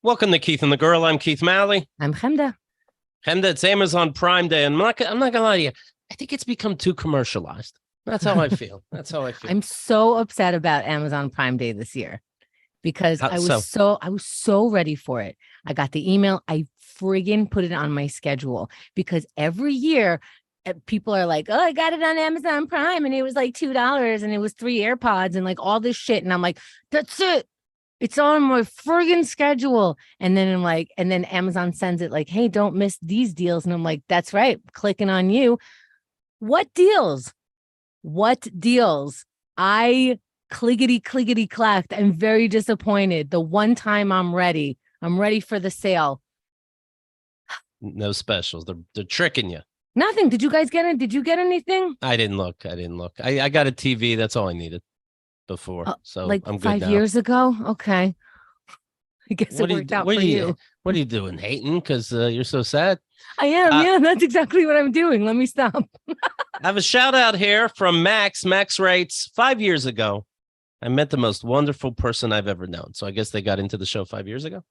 Welcome to Keith and the Girl. I'm Keith Malley. I'm Chemda. Chemda, it's Amazon Prime Day, and I'm not gonna lie to you. I think it's become too commercialized. That's how I feel. I'm so upset about Amazon Prime Day this year because I was so ready for it. I got the email. I friggin' put it on my schedule because every year people are like, "Oh, I got it on Amazon Prime, and it was like $2, and it was 3 AirPods, and like all this shit." And I'm like, "That's it. It's on my friggin' schedule." And then I'm like, and then Amazon sends it like, "Hey, don't miss these deals." And I'm like, "That's right." Clicking on you. What deals? What deals? I clickety clacked. I'm very disappointed. The one time I'm ready for the sale. No specials. They're tricking you. Nothing. Did you guys get it? Did you get anything? I didn't look. I got a TV. That's all I needed before. So like I'm good 5 now. years ago. Okay. I guess it worked out for you. What are you doing? Hating because you're so sad? I am. Yeah, that's exactly what I'm doing. Let me stop. I have a shout out here from Max. Max writes, 5 years ago, I met the most wonderful person I've ever known. So I guess they got into the show 5 years ago.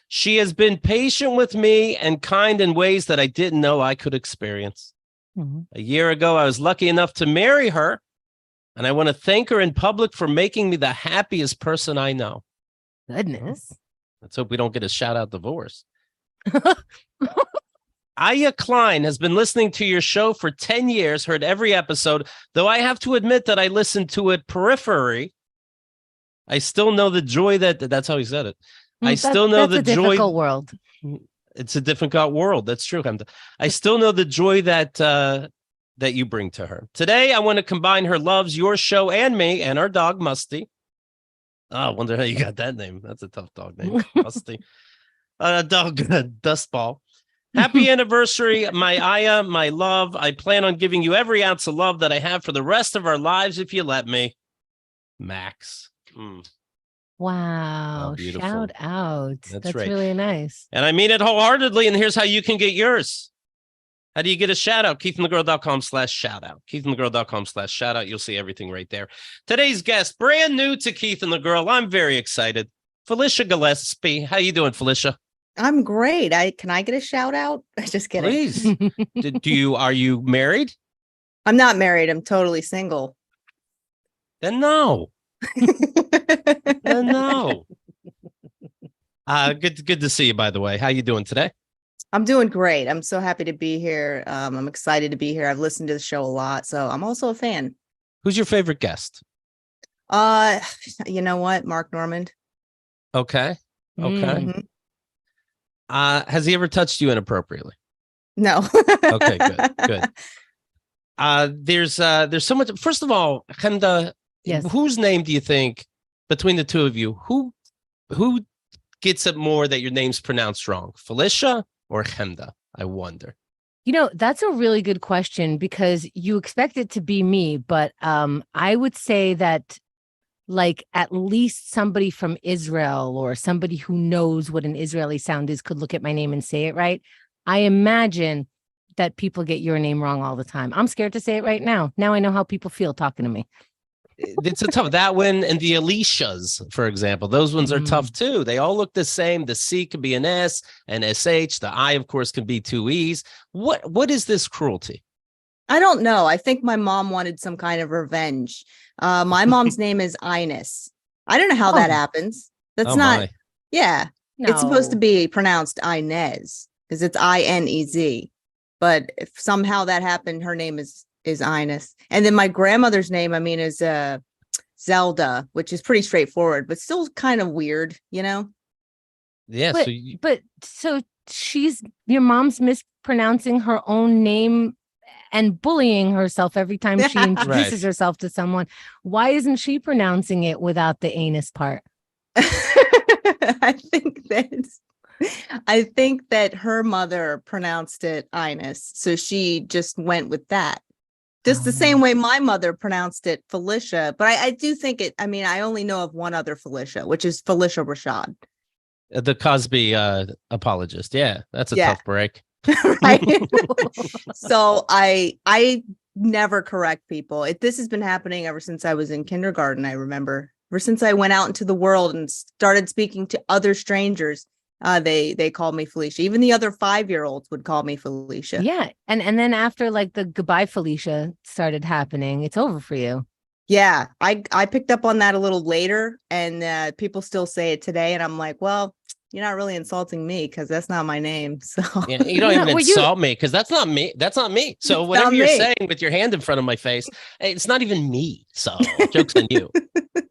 She has been patient with me and kind in ways that I didn't know I could experience. Mm-hmm. A year ago, I was lucky enough to marry her, and I want to thank her in public for making me the happiest person I know. Goodness. Let's hope we don't get a shout out divorce. Aya Klein has been listening to your show for 10 years, heard every episode, though I have to admit that I listened to it periphery. I still know the joy that's how he said it. I still know the joy. Difficult world. It's a difficult world. That's true. I still know the joy that you bring to her. Today, I want to combine her loves, your show, and me, and our dog, Musty. Oh, I wonder how you got that name. That's a tough dog name, Musty. Dog, Dustball. Happy anniversary, my Aya, my love. I plan on giving you every ounce of love that I have for the rest of our lives if you let me. Max. Wow. Oh, shout out. That's right. Really nice. And I mean it wholeheartedly. And here's how you can get yours. How do you get a shout out? KeithAndTheGirl.com/shout out. KeithAndTheGirl.com/shout out. You'll see everything right there. Today's guest, brand new to Keith and the Girl. I'm very excited. Felicia Gillespie. How you doing, Felicia? I'm great. Can I get a shout out? Just kidding. Please. Are you married? I'm not married. I'm totally single. Then no. No. Good to see you, by the way. How you doing today? I'm doing great. I'm so happy to be here. I'm excited to be here. I've listened to the show a lot, so I'm also a fan. Who's your favorite guest? You know what? Mark Normand. Okay. Mm-hmm. Has he ever touched you inappropriately? No. Okay, good. There's so much. First of all, Chemda, yes. Whose name do you think between the two of you, who gets it more that your name's pronounced wrong, Felicia or Chemda? I wonder. You know, that's a really good question because you expect it to be me, but I would say that like at least somebody from Israel or somebody who knows what an Israeli sound is could look at my name and say it right. I imagine that people get your name wrong all the time. I'm scared to say it right now. Now I know how people feel talking to me. It's a tough, that one and the Alicias, for example, those ones are tough too. They all look the same. The C could be an S, an SH. The I, of course, can be 2 E's. What is this cruelty? I don't know. I think my mom wanted some kind of revenge. My mom's name is Ines. I don't know how that happens. That's not. My. Yeah. No. It's supposed to be pronounced Inez because it's Inez. But if somehow that happened, her name is Ines. And then my grandmother's name, is Zelda, which is pretty straightforward, but still kind of weird, you know? Yeah. So she's your mom's mispronouncing her own name and bullying herself every time she introduces herself to someone. Why isn't she pronouncing it without the anus part? I think that her mother pronounced it Ines, so she just went with that. Just the same way my mother pronounced it Felicia, but I do think it. I only know of one other Felicia, which is Felicia Rashad, the Cosby apologist. Yeah, that's a tough break. Right. So I never correct people. This has been happening ever since I was in kindergarten. I remember ever since I went out into the world and started speaking to other strangers. they called me Felicia. Even the other 5-year-olds would call me Felicia. Yeah. And then after like the goodbye Felicia started happening, it's over for you. Yeah, I picked up on that a little later, and people still say it today. And I'm like, well, you're not really insulting me because that's not my name. So yeah, you don't even insult me because that's not me. That's not me. So whatever you're saying with your hand in front of my face, it's not even me. So joke's on you.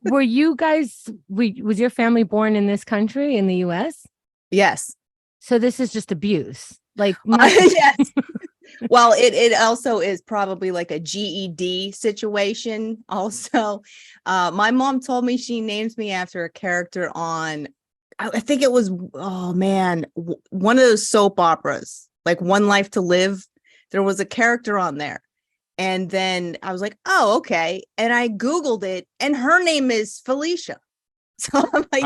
Were you guys? Was your family born in this country, in the U.S.? Yes. So this is just abuse. Like, yes. Well, it also is probably like a GED situation. Also, my mom told me she names me after a character on, I think it was, oh man, one of those soap operas, like One Life to Live. There was a character on there. And then I was like, oh, okay. And I Googled it, and her name is Felicia. So I'm like,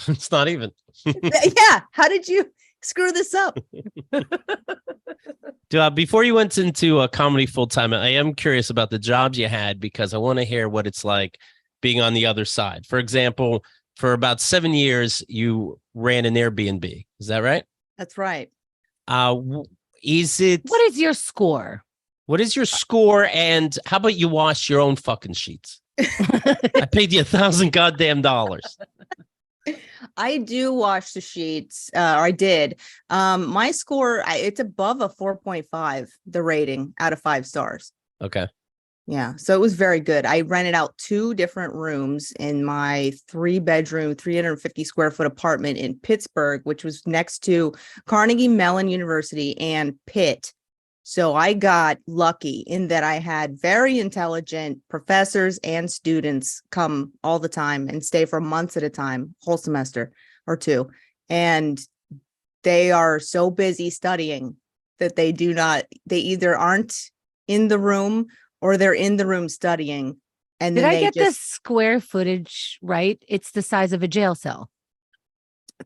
it's not even. Yeah. How did you screw this up? Before you went into a comedy full time, I am curious about the jobs you had because I want to hear what it's like being on the other side. For example, for about 7 years, you ran an Airbnb. Is that right? That's right. Is it? What is your score? What is your score? And how about you wash your own fucking sheets? I paid you $1,000 goddamn dollars. I do wash the sheets, or I did. My score, it's above a 4.5, the rating out of 5 stars. Okay. Yeah. So it was very good. I rented out 2 different rooms in my 3-bedroom, 350 square foot apartment in Pittsburgh, which was next to Carnegie Mellon University and Pitt. So I got lucky in that I had very intelligent professors and students come all the time and stay for months at a time, whole semester or 2. And they are so busy studying that they either aren't in the room or they're in the room studying. And did I get the square footage right? It's the size of a jail cell.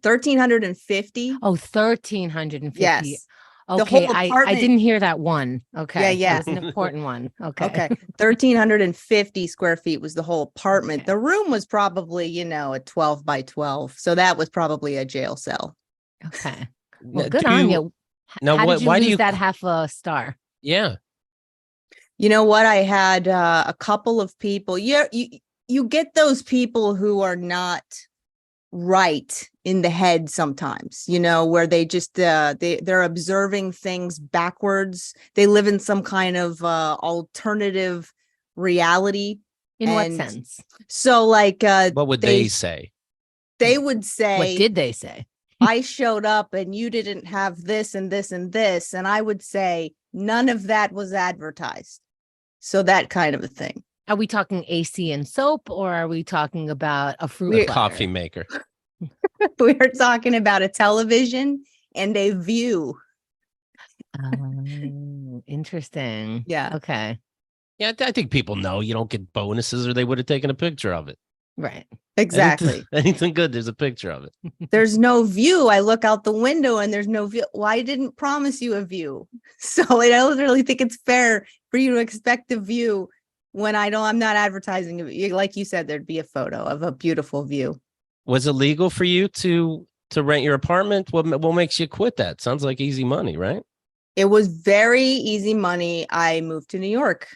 1,350. Oh, 1,350. Yes. Okay, I didn't hear that one. Okay. Yeah. That was an important one. Okay. 1,350 square feet was the whole apartment. Okay. The room was probably, a 12 by 12. So that was probably a jail cell. Okay. Well, good on you. Now, how did you why lose do you that half a star? Yeah. You know what? I had a couple of people. Yeah, you get those people who are not right in the head sometimes, where they just they're observing things backwards. They live in some kind of alternative reality. In what sense? So like what would they say? They would say, what did they say? I showed up and you didn't have this and this and this. And I would say none of that was advertised. So that kind of a thing. Are we talking AC and soap, or are we talking about a fruit coffee maker? We're talking about a television and a view. Oh, interesting. Yeah. Okay. Yeah, I think people know you don't get bonuses, or they would have taken a picture of it. Right. Exactly. Anything good, there's a picture of it. There's no view. I look out the window and there's no view. Well, I didn't promise you a view. So I don't really think it's fair for you to expect a view when I'm not advertising it. Like you said, there'd be a photo of a beautiful view. Was it legal for you to rent your apartment? What makes you quit that? Sounds like easy money, right? It was very easy money. I moved to New York.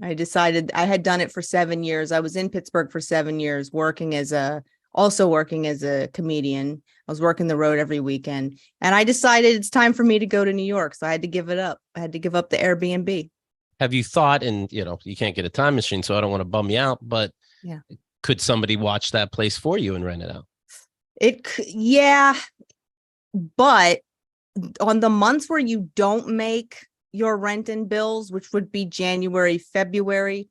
I decided I had done it for 7 years. I was in Pittsburgh for 7 years, working as a comedian. I was working the road every weekend, and I decided it's time for me to go to New York. So I had to give it up. I had to give up the Airbnb. Have you thought, and you can't get a time machine, so I don't want to bum you out, but yeah, could somebody watch that place for you and rent it out? Yeah, but on the months where you don't make your rent and bills, which would be January, February,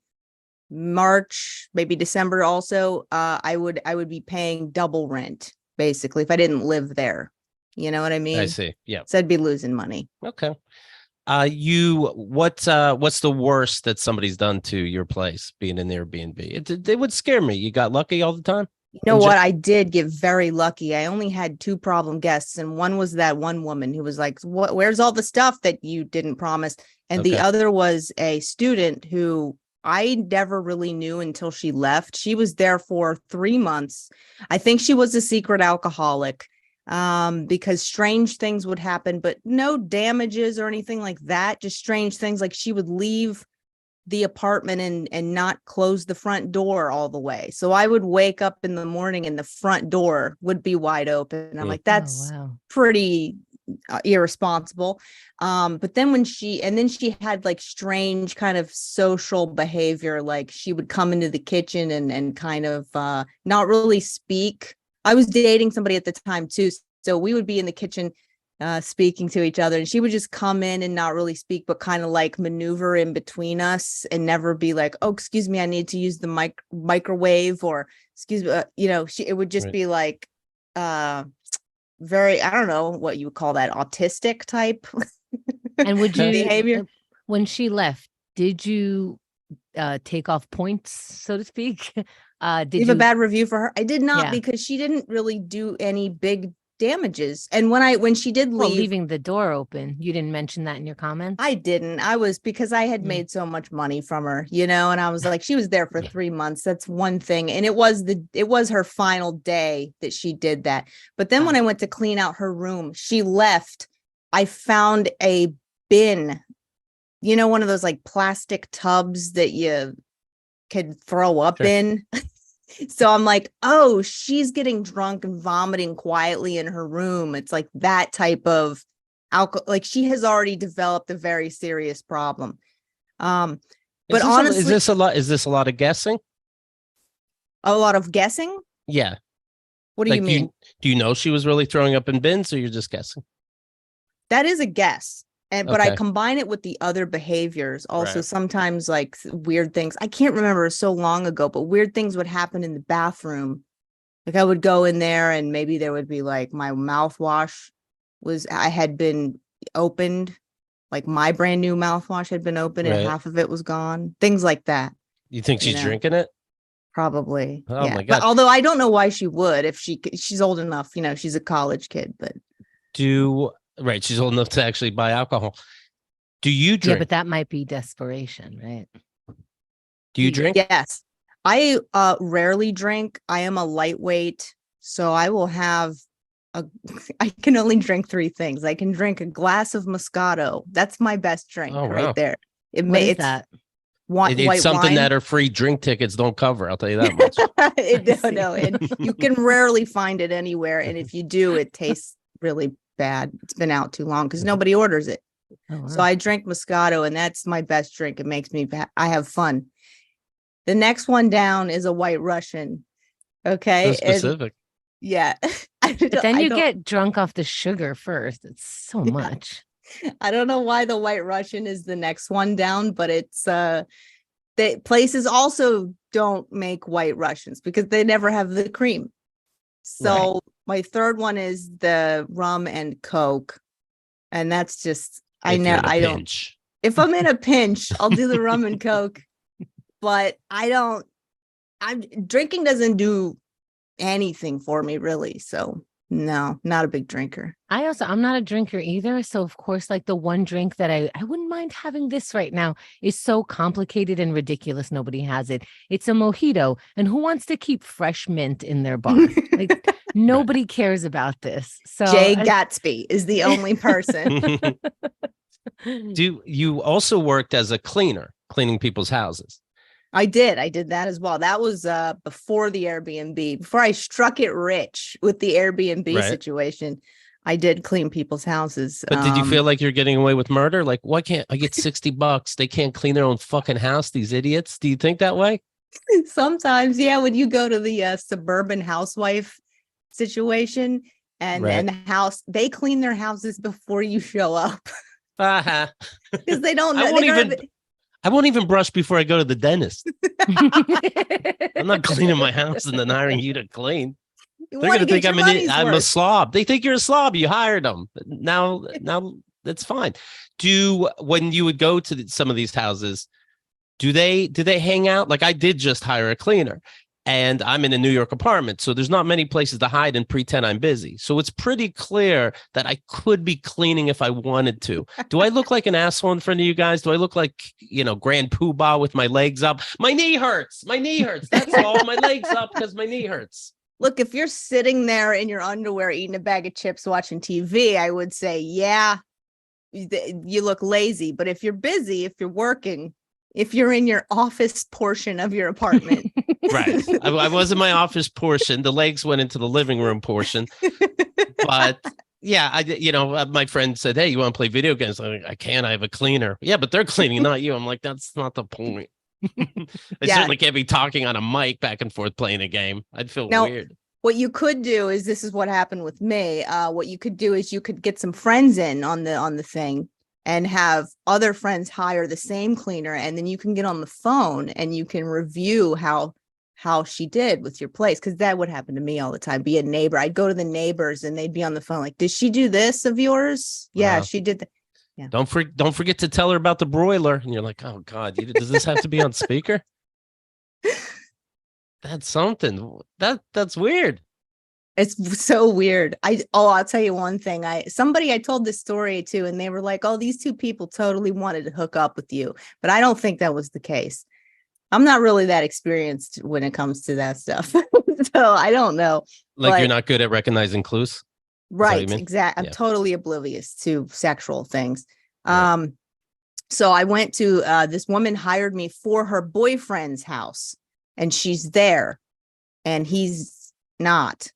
March, maybe December also, I would be paying double rent basically if I didn't live there. You know what I mean? I see. Yeah. So I'd be losing money. Okay. What's the worst that somebody's done to your place being in Airbnb? It would scare me. You got lucky all the time? You know what? I did get very lucky. I only had 2 problem guests, and one was that one woman who was like, where's all the stuff that you didn't promise? And the other was a student who I never really knew until she left. She was there for 3 months. I think she was a secret alcoholic. because strange things would happen, but no damages or anything like that. Just strange things, like she would leave the apartment and not close the front door all the way. So I would wake up in the morning and the front door would be wide open. I'm like, that's pretty irresponsible. But then she had like strange kind of social behavior. Like she would come into the kitchen and kind of not really speak. I was dating somebody at the time too. So we would be in the kitchen speaking to each other, and she would just come in and not really speak, but kind of like maneuver in between us and never be like, oh, excuse me, I need to use the microwave, or excuse me, it would just be like very, I don't know what you would call that, autistic type. And would you behavior. When she left, did you take off points, so to speak? Did you have a bad review for her? I did not, because she didn't really do any big damages. And when she did leave, leaving the door open, you didn't mention that in your comments. I didn't. Because I had made so much money from her, and I was like, she was there for 3 months. That's one thing. And it was her final day that she did that. But then when I went to clean out her room, she left. I found a bin, one of those like plastic tubs that you could throw up in. So I'm like, oh, she's getting drunk and vomiting quietly in her room. It's like that type of alcohol. Like she has already developed a very serious problem. But honestly, is this a lot of guessing? A lot of guessing? Yeah. What do you mean? Do you know she was really throwing up in bins, or you're just guessing? That is a guess. But I combine it with the other behaviors. Also, sometimes like weird things. I can't remember, so long ago, but weird things would happen in the bathroom. Like I would go in there and maybe there would be like my mouthwash had been opened. Like my brand new mouthwash had been opened and half of it was gone. Things like that. You think she's drinking it? Probably. Oh my God. But although I don't know why she would, if she's old enough, she's a college kid, but Right, she's old enough to actually buy alcohol. Do you drink? Yeah, but that might be desperation, right? Do you drink? Yes. I rarely drink. I am a lightweight, so I will have I can only drink 3 things. I can drink a glass of Moscato. That's my best drink right there. It's that. It's something wine that our free drink tickets don't cover. I'll tell you that much. No, and you can rarely find it anywhere, and if you do, it tastes really bad. It's been out too long because nobody orders it. Oh, wow. So I drink Moscato, and that's my best drink. It makes me I have fun. The next one down is a White Russian. Okay. So specific. Yeah. But then you get drunk off the sugar first. It's so much. I don't know why the White Russian is the next one down, but it's the places also don't make White Russians because they never have the cream. So my third one is the rum and Coke. And that's just, if I'm in a pinch, I'll do the rum and Coke, but drinking doesn't do anything for me really. So no, not a big drinker. I'm not a drinker either. So of course, like the one drink that I wouldn't mind having this right now is so complicated and ridiculous. Nobody has it. It's a mojito. And who wants to keep fresh mint in their bar? Like nobody cares about this. So Jay Gatsby is the only person. You also worked as a cleaner, cleaning people's houses? I did that as well. That was before the Airbnb, before I struck it rich with the Airbnb situation. I did clean people's houses. But did you feel like you're getting away with murder? Like, why can't I get $60? They can't clean their own fucking house, these idiots. Do you think that way? Sometimes, yeah. When you go to the suburban housewife situation and the house, they clean their houses before you show up. Because they don't know. I won't even brush before I go to the dentist. I'm not cleaning my house and then hiring you to clean. They're going to think I'm a slob. They think you're a slob. You hired them. Now that's fine. When you would go to some of these houses, do they hang out? Like I did just hire a cleaner. And I'm in a New York apartment, so there's not many places to hide and pretend I'm busy. So it's pretty clear that I could be cleaning if I wanted to. Do I look like an asshole in front of you guys? Do I look like, Grand Poobah with my legs up? My knee hurts. That's all. My legs up because my knee hurts. Look, if you're sitting there in your underwear eating a bag of chips watching TV, I would say, yeah, you look lazy. But if you're busy, if you're working, if you're in your office portion of your apartment. Right. I was in my office portion. The legs went into the living room portion. But yeah, my friend said, hey, you want to play video games? I'm like, I can't. I have a cleaner. Yeah, but they're cleaning, not you. I'm like, that's not the point. They certainly can't be talking on a mic back and forth playing a game. I'd feel weird. What you could do is, this is what happened with me. What you could do is you could get some friends in on the thing and have other friends hire the same cleaner. And then you can get on the phone and you can review how she did with your place. Cause that would happen to me all the time. Be a neighbor. I'd go to the neighbors and they'd be on the phone. Like, did she do this of yours? Yeah, she did that. Yeah. Don't forget to tell her about the broiler. And you're like, oh God, does this have to be on speaker? That's something. That's weird. It's so weird. I'll tell you one thing. I told this story to, and they were like, oh, these two people totally wanted to hook up with you. But I don't think that was the case. I'm not really that experienced when it comes to that stuff. So I don't know. Like, you're not good at recognizing clues? Right. Exactly. I'm totally oblivious to sexual things. Right. So I went to this woman hired me for her boyfriend's house, and she's there and he's not.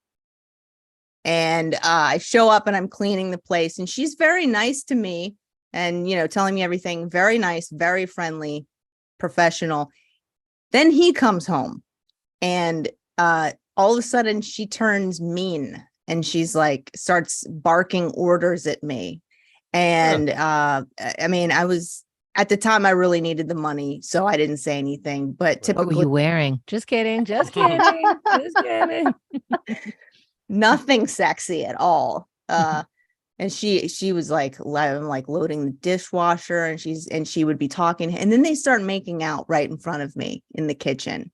And I show up and I'm cleaning the place, and she's very nice to me and, telling me everything. Very nice, very friendly, professional. Then he comes home and all of a sudden she turns mean. And she's like, starts barking orders at me. And I mean, at the time I really needed the money, so I didn't say anything. But typically, what were you wearing? Just kidding. Just kidding. Just kidding. Nothing sexy at all. And she was like, I'm like loading the dishwasher, and she would be talking. And then they start making out right in front of me in the kitchen.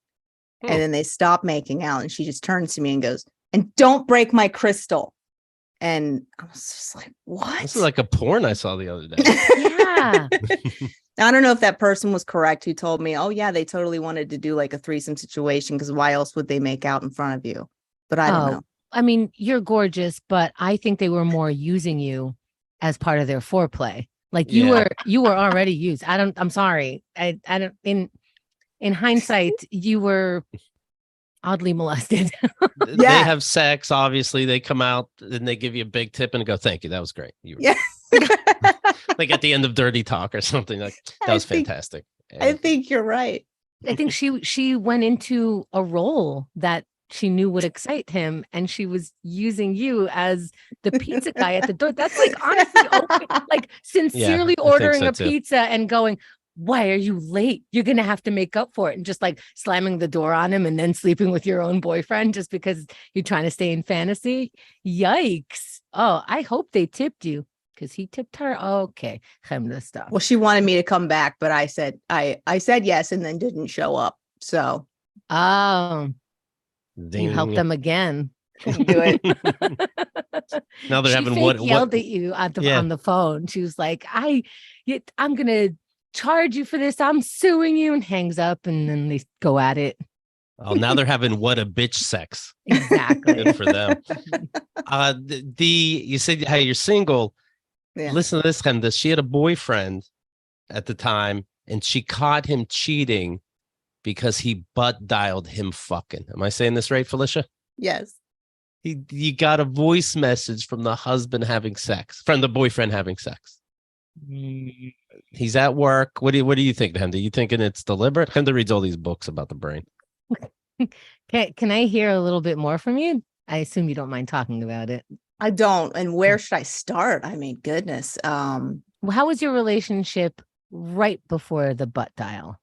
And then they stop making out, and she just turns to me and goes, and don't break my crystal. And I was just like, what? This is like a porn I saw the other day. Yeah. I don't know if that person was correct who told me, oh, yeah, they totally wanted to do like a threesome situation, because why else would they make out in front of you? But I don't know. I mean, you're gorgeous, but I think they were more using you as part of their foreplay. Like you were already used. I'm sorry. I don't, in hindsight, you were oddly molested. They have sex, obviously. They come out and they give you a big tip and go, thank you, that was great. Like at the end of Dirty Talk or something. Like, that was fantastic. I think you're right. I think she went into a role that she knew would excite him, and she was using you as the pizza guy at the door. That's like honestly like sincerely ordering a pizza and going, why are you late? You're going to have to make up for it. And just like slamming the door on him and then sleeping with your own boyfriend just because you're trying to stay in fantasy. Yikes. Oh, I hope they tipped you, because he tipped her. Okay. Stuff. Well, she wanted me to come back, but I said yes, and then didn't show up. So. You helped them again. Do it. Now they're having yelled at you on the phone. She was like, I'm going to charge you for this. I'm suing you, and hangs up, and then they go at it. Oh, now they're having what a bitch sex. Exactly. Good for them. You said how you're single. Yeah. Listen to this, Chemda. She had a boyfriend at the time, and she caught him cheating because he butt dialed him fucking. Am I saying this right, Felicia? Yes. You got a voice message from the husband having sex, from the boyfriend having sex. He's at work. What do you think, Chemda? You thinking it's deliberate? Chemda reads all these books about the brain. Can I hear a little bit more from you? I assume you don't mind talking about it. I don't. And where should I start? I mean, goodness. How was your relationship right before the butt dial?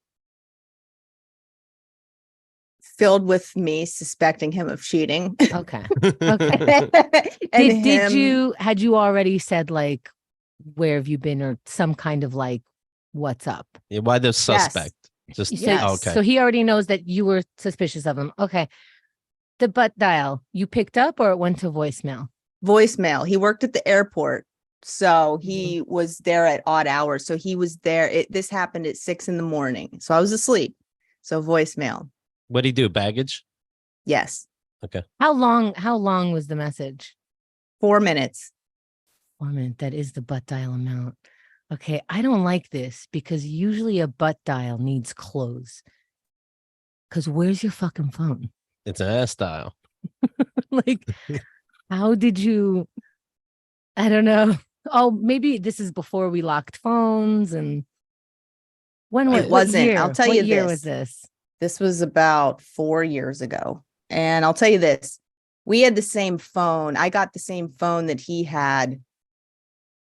Filled with me suspecting him of cheating. Okay. And had you already said like, where have you been, or some kind of like, what's up? Yeah, why the suspect? Yes. Okay. So he already knows that you were suspicious of him. Okay. The butt dial, you picked up, or it went to voicemail? Voicemail. He worked at the airport, so he was there at odd hours. So he was there. This happened at 6 a.m. So I was asleep. So voicemail. What'd he do? Baggage? Yes. Okay. How long was the message? 4 minutes. 4 minutes. That is the butt dial amount. Okay. I don't like this because usually a butt dial needs clothes. Because where's your fucking phone? It's an ass dial. Like, how did you? I don't know. Oh, maybe this is before we locked phones. And when was It wasn't. Year? I'll tell what you year this. was this? This was about 4 years ago. And I'll tell you this. We had the same phone. I got the same phone that he had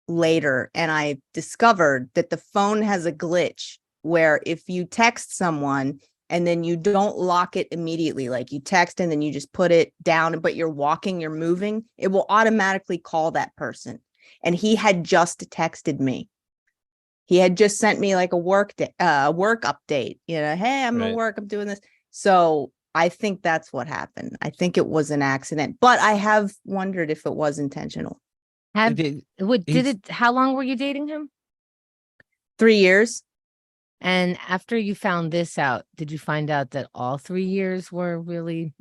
later. And I discovered that the phone has a glitch where if you text someone and then you don't lock it immediately, like you text and then you just put it down, but you're walking, you're moving, it will automatically call that person. And he had just texted me. He had just sent me like a work update, hey, I'm at work, I'm doing this. So I think that's what happened. I think it was an accident, but I have wondered if it was intentional. How long were you dating him? 3 years. And after you found this out, did you find out that all 3 years were really,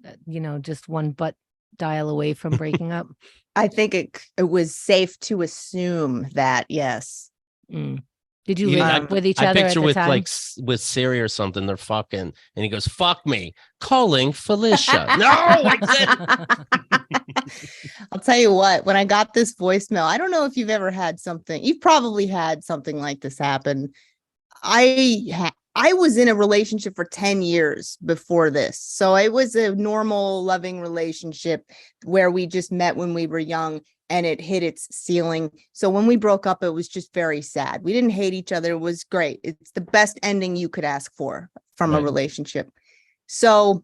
just one butt dial away from breaking up? I think it was safe to assume that, yes. Mm. Did you live with each other? I picture at the time? like with Siri or something, they're fucking, and he goes, "Fuck me, calling Felicia." No, I didn't. I'll tell you what, when I got this voicemail, I don't know if you've ever had something, you've probably had something like this happen. I was in a relationship for 10 years before this. So it was a normal, loving relationship where we just met when we were young and it hit its ceiling. So when we broke up, it was just very sad. We didn't hate each other. It was great. It's the best ending you could ask for from a relationship. So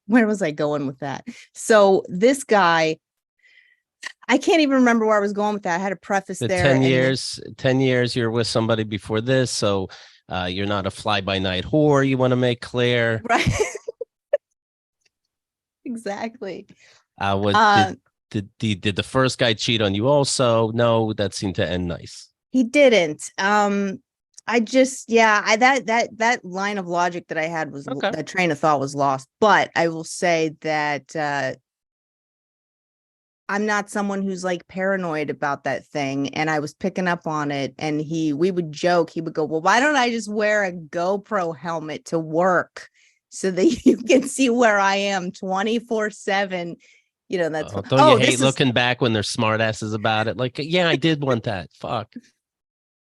where was I going with that? So this guy, I can't even remember where I was going with that. I had to preface there. 10 years you're with somebody before this. So you're not a fly-by-night whore. You want to make clear. Right. Exactly. Did the first guy cheat on you also? No, that seemed to end nice. He didn't. I just, that line of logic that I had was that train of thought was lost. But I will say that I'm not someone who's like paranoid about that thing. And I was picking up on it. And we would joke. He would go, "Well, why don't I just wear a GoPro helmet to work so that you can see where I am 24/7?" That's don't you hate looking back when they're smart asses about it? Like, yeah, I did want that. Fuck.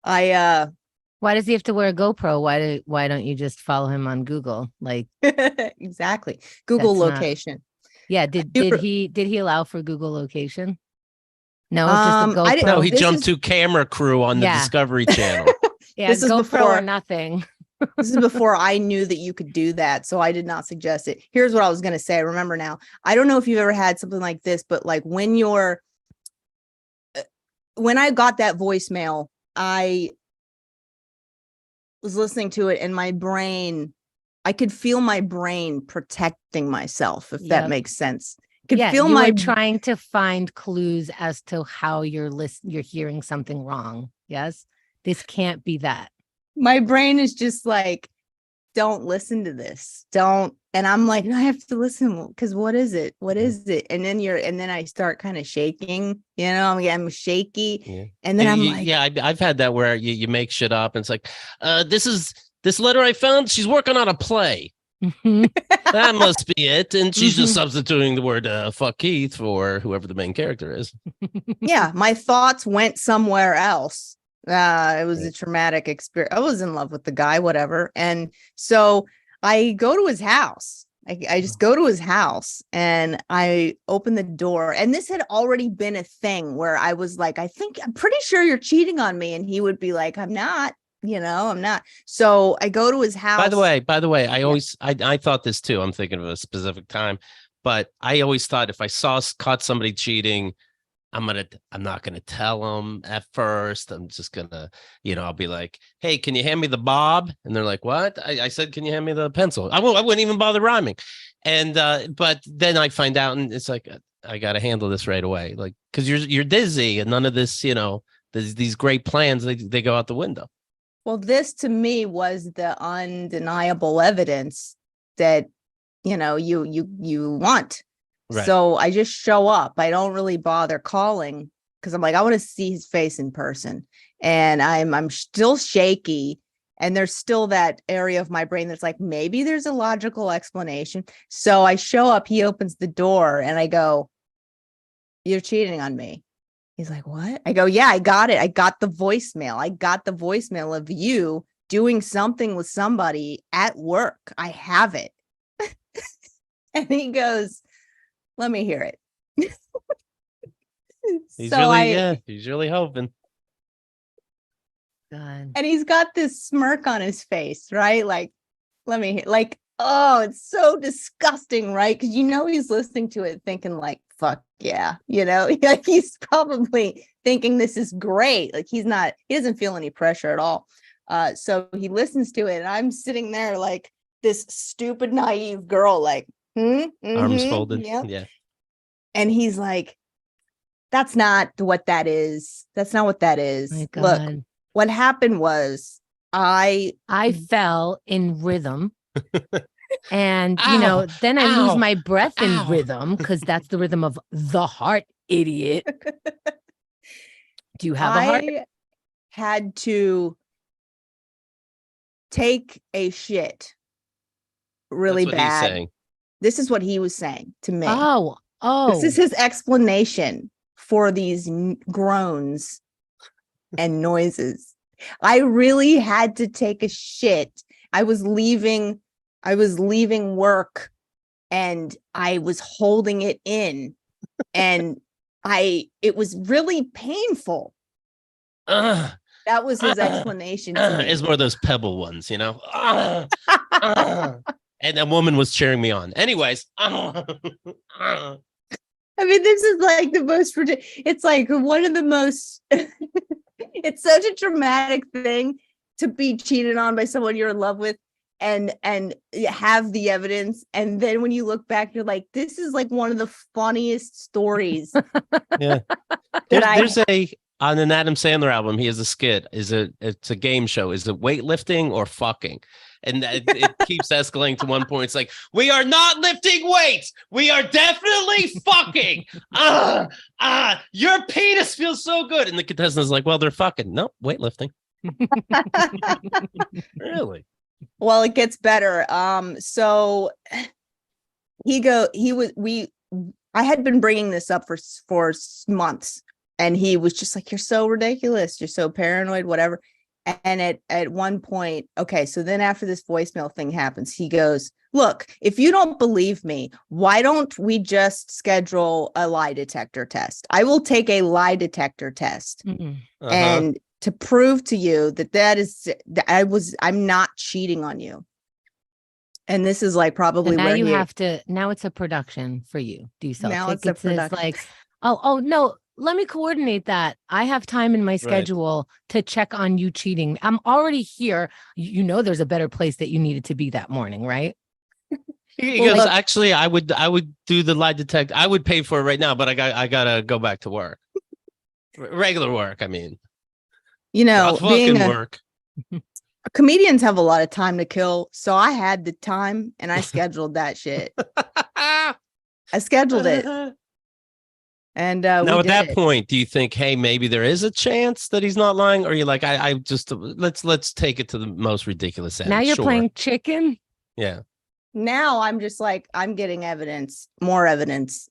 Why does he have to wear a GoPro? Why don't you just follow him on Google? Like exactly. Google location. Did he allow for Google location? No, just a GoPro. No, he jumped to camera crew on the Discovery Channel. This is GoPro before, or nothing. This is before I knew that you could do that. So I did not suggest it. Here's what I was going to say. I remember now. I don't know if you've ever had something like this, but like when I got that voicemail, I was listening to it and I could feel my brain protecting myself, if that makes sense. You were trying to find clues as to how you're hearing something wrong. Yes. This can't be that. My brain is just like, don't listen to this. Don't. And I'm like, I have to listen because what is it? What is it? And then I start kind of shaking, I'm shaky. Yeah. And then I've had that where you make shit up and it's like, this letter I found, she's working on a play. Mm-hmm. That must be it. And she's just substituting the word fuck Keith for whoever the main character is. Yeah. My thoughts went somewhere else. It was a traumatic experience. I was in love with the guy, whatever. And so I go to his house. I just go to his house and I open the door. And this had already been a thing where I was like, I'm pretty sure you're cheating on me. And he would be like, I'm not. I'm not. So I go to his house. By the way, I thought this too. I'm thinking of a specific time, but I always thought if I caught somebody cheating, I'm not gonna tell them at first. I'm just gonna, I'll be like, "Hey, can you hand me the bob?" And they're like, "What?" I said, "Can you hand me the pencil?" I wouldn't even bother rhyming. And but then I find out, and it's like I got to handle this right away, like because you're dizzy, and none of this, these great plans they go out the window. Well, this to me was the undeniable evidence that, you want. Right. So I just show up. I don't really bother calling because I'm like, I want to see his face in person. And I'm still shaky. And there's still that area of my brain that's like, maybe there's a logical explanation. So I show up, he opens the door and I go, "You're cheating on me." He's like, "What?" I go, "Yeah, I got it. I got the voicemail. I got the voicemail of you doing something with somebody at work. I have it." And he goes, "Let me hear it." He's he's really hoping. God. And he's got this smirk on his face, right? Like, let me hear, like, oh, it's so disgusting, right? Because he's listening to it thinking like, fuck yeah, like he's probably thinking this is great. Like he doesn't feel any pressure at all. So he listens to it and I'm sitting there like this stupid, naive girl, like, arms folded. Yep. Yeah. And he's like, that's not what that is. That's not what that is. My God. Look, what happened was I fell in rhythm. And, Ow, then I lose my breath in ow. rhythm because that's the rhythm of the heart, idiot. Do you have a heart? I had to take a shit really That's what he's bad. saying. This is what he was saying to me. Oh. This is his explanation for these groans and noises. I really had to take a shit. I was leaving work and I was holding it in and it was really painful. That was his explanation to me. It's more of those pebble ones, And a woman was cheering me on. Anyways. I mean, this is like the most, it's like one of the most, it's such a dramatic thing to be cheated on by someone you're in love with and have the evidence. And then when you look back, you're like, this is like one of the funniest stories. Yeah. There's on an Adam Sandler album, he has a skit. It's a game show. Is it weightlifting or fucking? And it keeps escalating to one point. It's like, we are not lifting weights. We are definitely fucking. Your penis feels so good. And the contestant is like, well, they're fucking. No, weightlifting. Really? Well, it gets better. So I had been bringing this up for months. And he was just like, "You're so ridiculous. You're so paranoid, whatever." And at one point, okay, so then after this voicemail thing happens, he goes, "Look, if you don't believe me, why don't we just schedule a lie detector test? I will take a lie detector test and to prove to you I'm not cheating on you." And this is like probably now where you have to. Now it's a production for you. Do you sell now tickets? It's a production. Like, oh no. Let me coordinate that. I have time in my schedule to check on you cheating. I'm already here. There's a better place that you needed to be that morning, right? He goes, actually, I would do the lie detector. I would pay for it right now, but I gotta go back to work. Regular work, I mean. Fucking work. Comedians have a lot of time to kill, so I had the time and I scheduled that shit. I scheduled it. And now at that point, do you think, hey, maybe there is a chance that he's not lying? Or you're like, I just let's take it to the most ridiculous end. Now you're playing chicken. Yeah. Now I'm just like, I'm getting evidence, more evidence.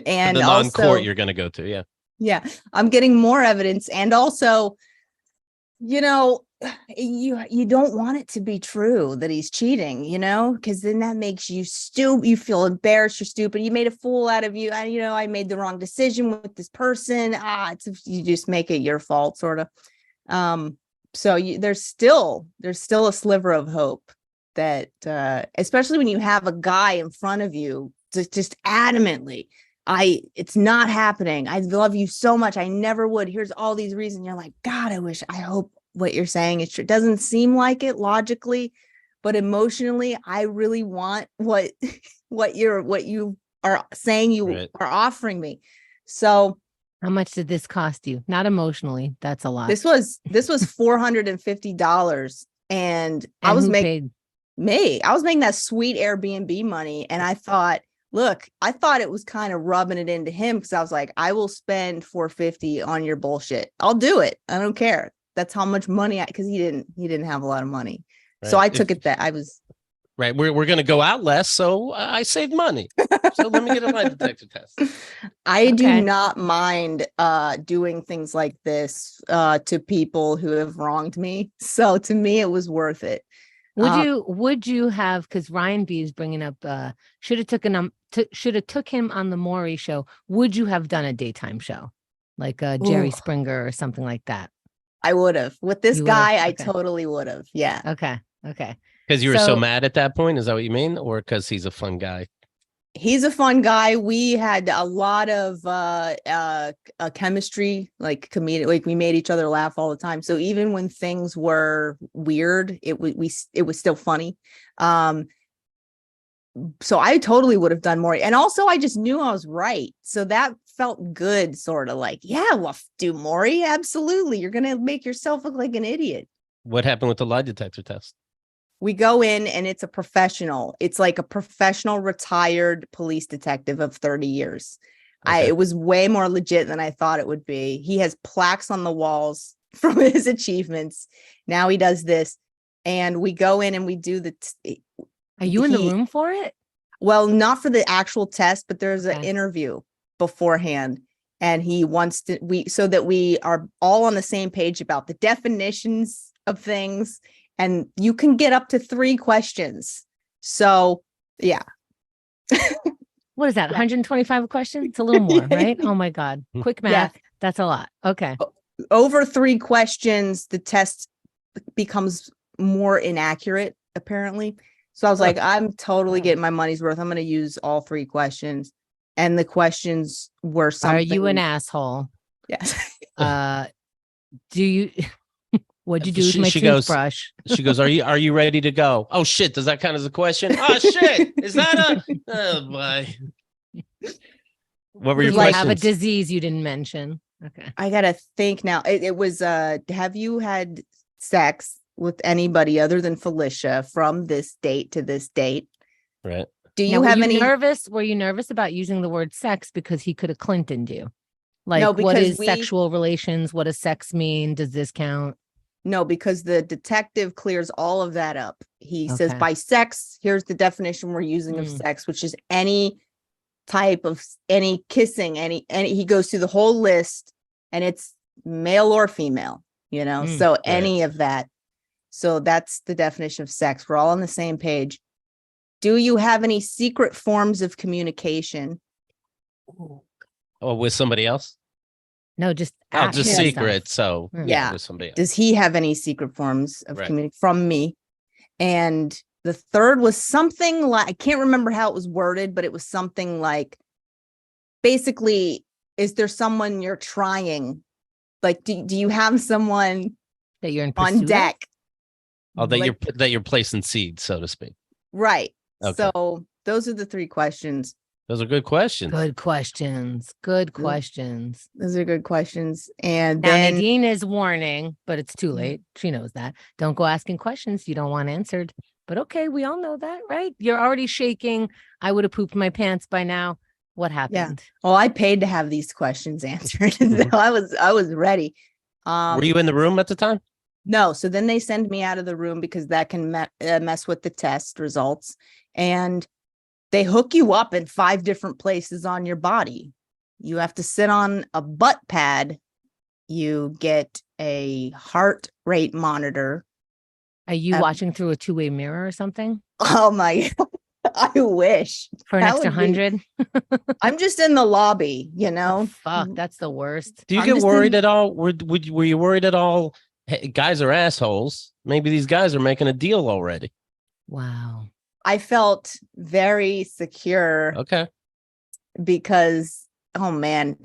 And the also non-court you're going to go to. Yeah. Yeah. I'm getting more evidence. And also, you don't want it to be true that he's cheating, because then that makes you stupid. You feel embarrassed. You're stupid. You made a fool out of you. I made the wrong decision with this person. You just make it your fault, sort of. So there's still a sliver of hope that, especially when you have a guy in front of you, just adamantly, it's not happening. I love you so much. I never would. Here's all these reasons. You're like, God, I hope what you're saying is true. It doesn't seem like it logically, but emotionally, I really want what you are saying you are offering me. So how much did this cost you? Not emotionally. That's a lot. This was $450. And I was making that sweet Airbnb money. And I thought, look, I thought it was kind of rubbing it into him because I was like, I will spend $450 on your bullshit. I'll do it. I don't care. That's how much money because he didn't have a lot of money. Right. So I took it that I was right. We're going to go out less. So I saved money. So let me get a lie detector test. I do not mind doing things like this to people who have wronged me. So to me, it was worth it. Would you have, because Ryan B is bringing up should have took him on the Maury show. Would you have done a daytime show like Jerry Springer or something like that? I would have. With this guy, I totally would have. Yeah. Okay. Because you were so mad at that point? Is that what you mean? Or because he's a fun guy? He's a fun guy. We had a lot of chemistry, like comedic, like we made each other laugh all the time. So even when things were weird, it was still funny. So I totally would have done more. And also I just knew I was right. So that felt good, sort of like, yeah, well, do Maury. Absolutely. You're going to make yourself look like an idiot. What happened with the lie detector test? We go in and it's a professional. It's like a professional retired police detective of 30 years. Okay. It was way more legit than I thought it would be. He has plaques on the walls from his achievements. Now he does this. And we go in and we do Are you in the room for it? Well, not for the actual test, but there's an interview beforehand. And he wants so that we are all on the same page about the definitions of things. And you can get up to 3 questions. So, yeah. What is that? 125 questions? It's a little more, right? Oh my God. Quick math. Yeah. That's a lot. Okay. Over 3 questions, the test becomes more inaccurate, apparently. So I was like, I'm totally getting my money's worth. I'm going to use all 3 questions. And the questions were something. Are you an asshole? Yes. Do you... What'd you do with my toothbrush? She goes, are you ready to go? Oh shit, does that count as a question? Oh shit, is that a oh boy. What were your questions? Have a disease you didn't mention. Okay. I gotta think now. It was have you had sex with anybody other than Felicia from this date to this date? Right. Do you have any nervous? Were you nervous about using the word sex because he could have Clintoned you? Like, no, what is sexual relations? What does sex mean? Does this count? No, because the detective clears all of that up. He says by sex, here's the definition we're using of sex, which is any type of any kissing, any he goes through the whole list and it's male or female, so any of that. So that's the definition of sex. We're all on the same page. Do you have any secret forms of communication? Oh, with somebody else? No, just secret. So yeah, with somebody else. Does he have any secret forms of communication from me? And the third was something like, I can't remember how it was worded, but it was something like, basically, is there someone you're trying? Like, do you have someone that you're on deck? Oh, that you're placing seeds, so to speak. Right. Okay. So those are the 3 questions. Those are good questions. Good questions. Those are good questions. And now then Nadine is warning, but it's too late. She knows that. Don't go asking questions you don't want answered. But okay, we all know that, right? You're already shaking. I would have pooped my pants by now. What happened? Yeah. Well, I paid to have these questions answered. So I was ready. Were you in the room at the time? No. So then they send me out of the room because that can mess with the test results. And they hook you up in 5 different places on your body. You have to sit on a butt pad. You get a heart rate monitor. Are you watching through a 2-way mirror or something? Oh my, I wish. For an extra 100? I'm just in the lobby, Oh, fuck, that's the worst. Do you get worried at all? Were you worried at all? Hey, guys are assholes. Maybe these guys are making a deal already. Wow. I felt very secure. Okay. Because, oh man,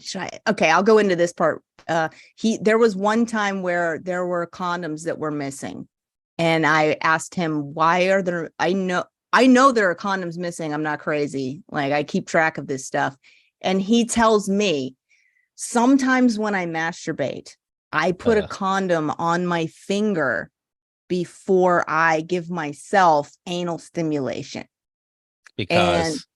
I'll go into this part. There was one time where there were condoms that were missing. And I asked him, why are there, I know there are condoms missing. I'm not crazy. Like, I keep track of this stuff. And he tells me, sometimes when I masturbate, I put a condom on my finger before I give myself anal stimulation. Because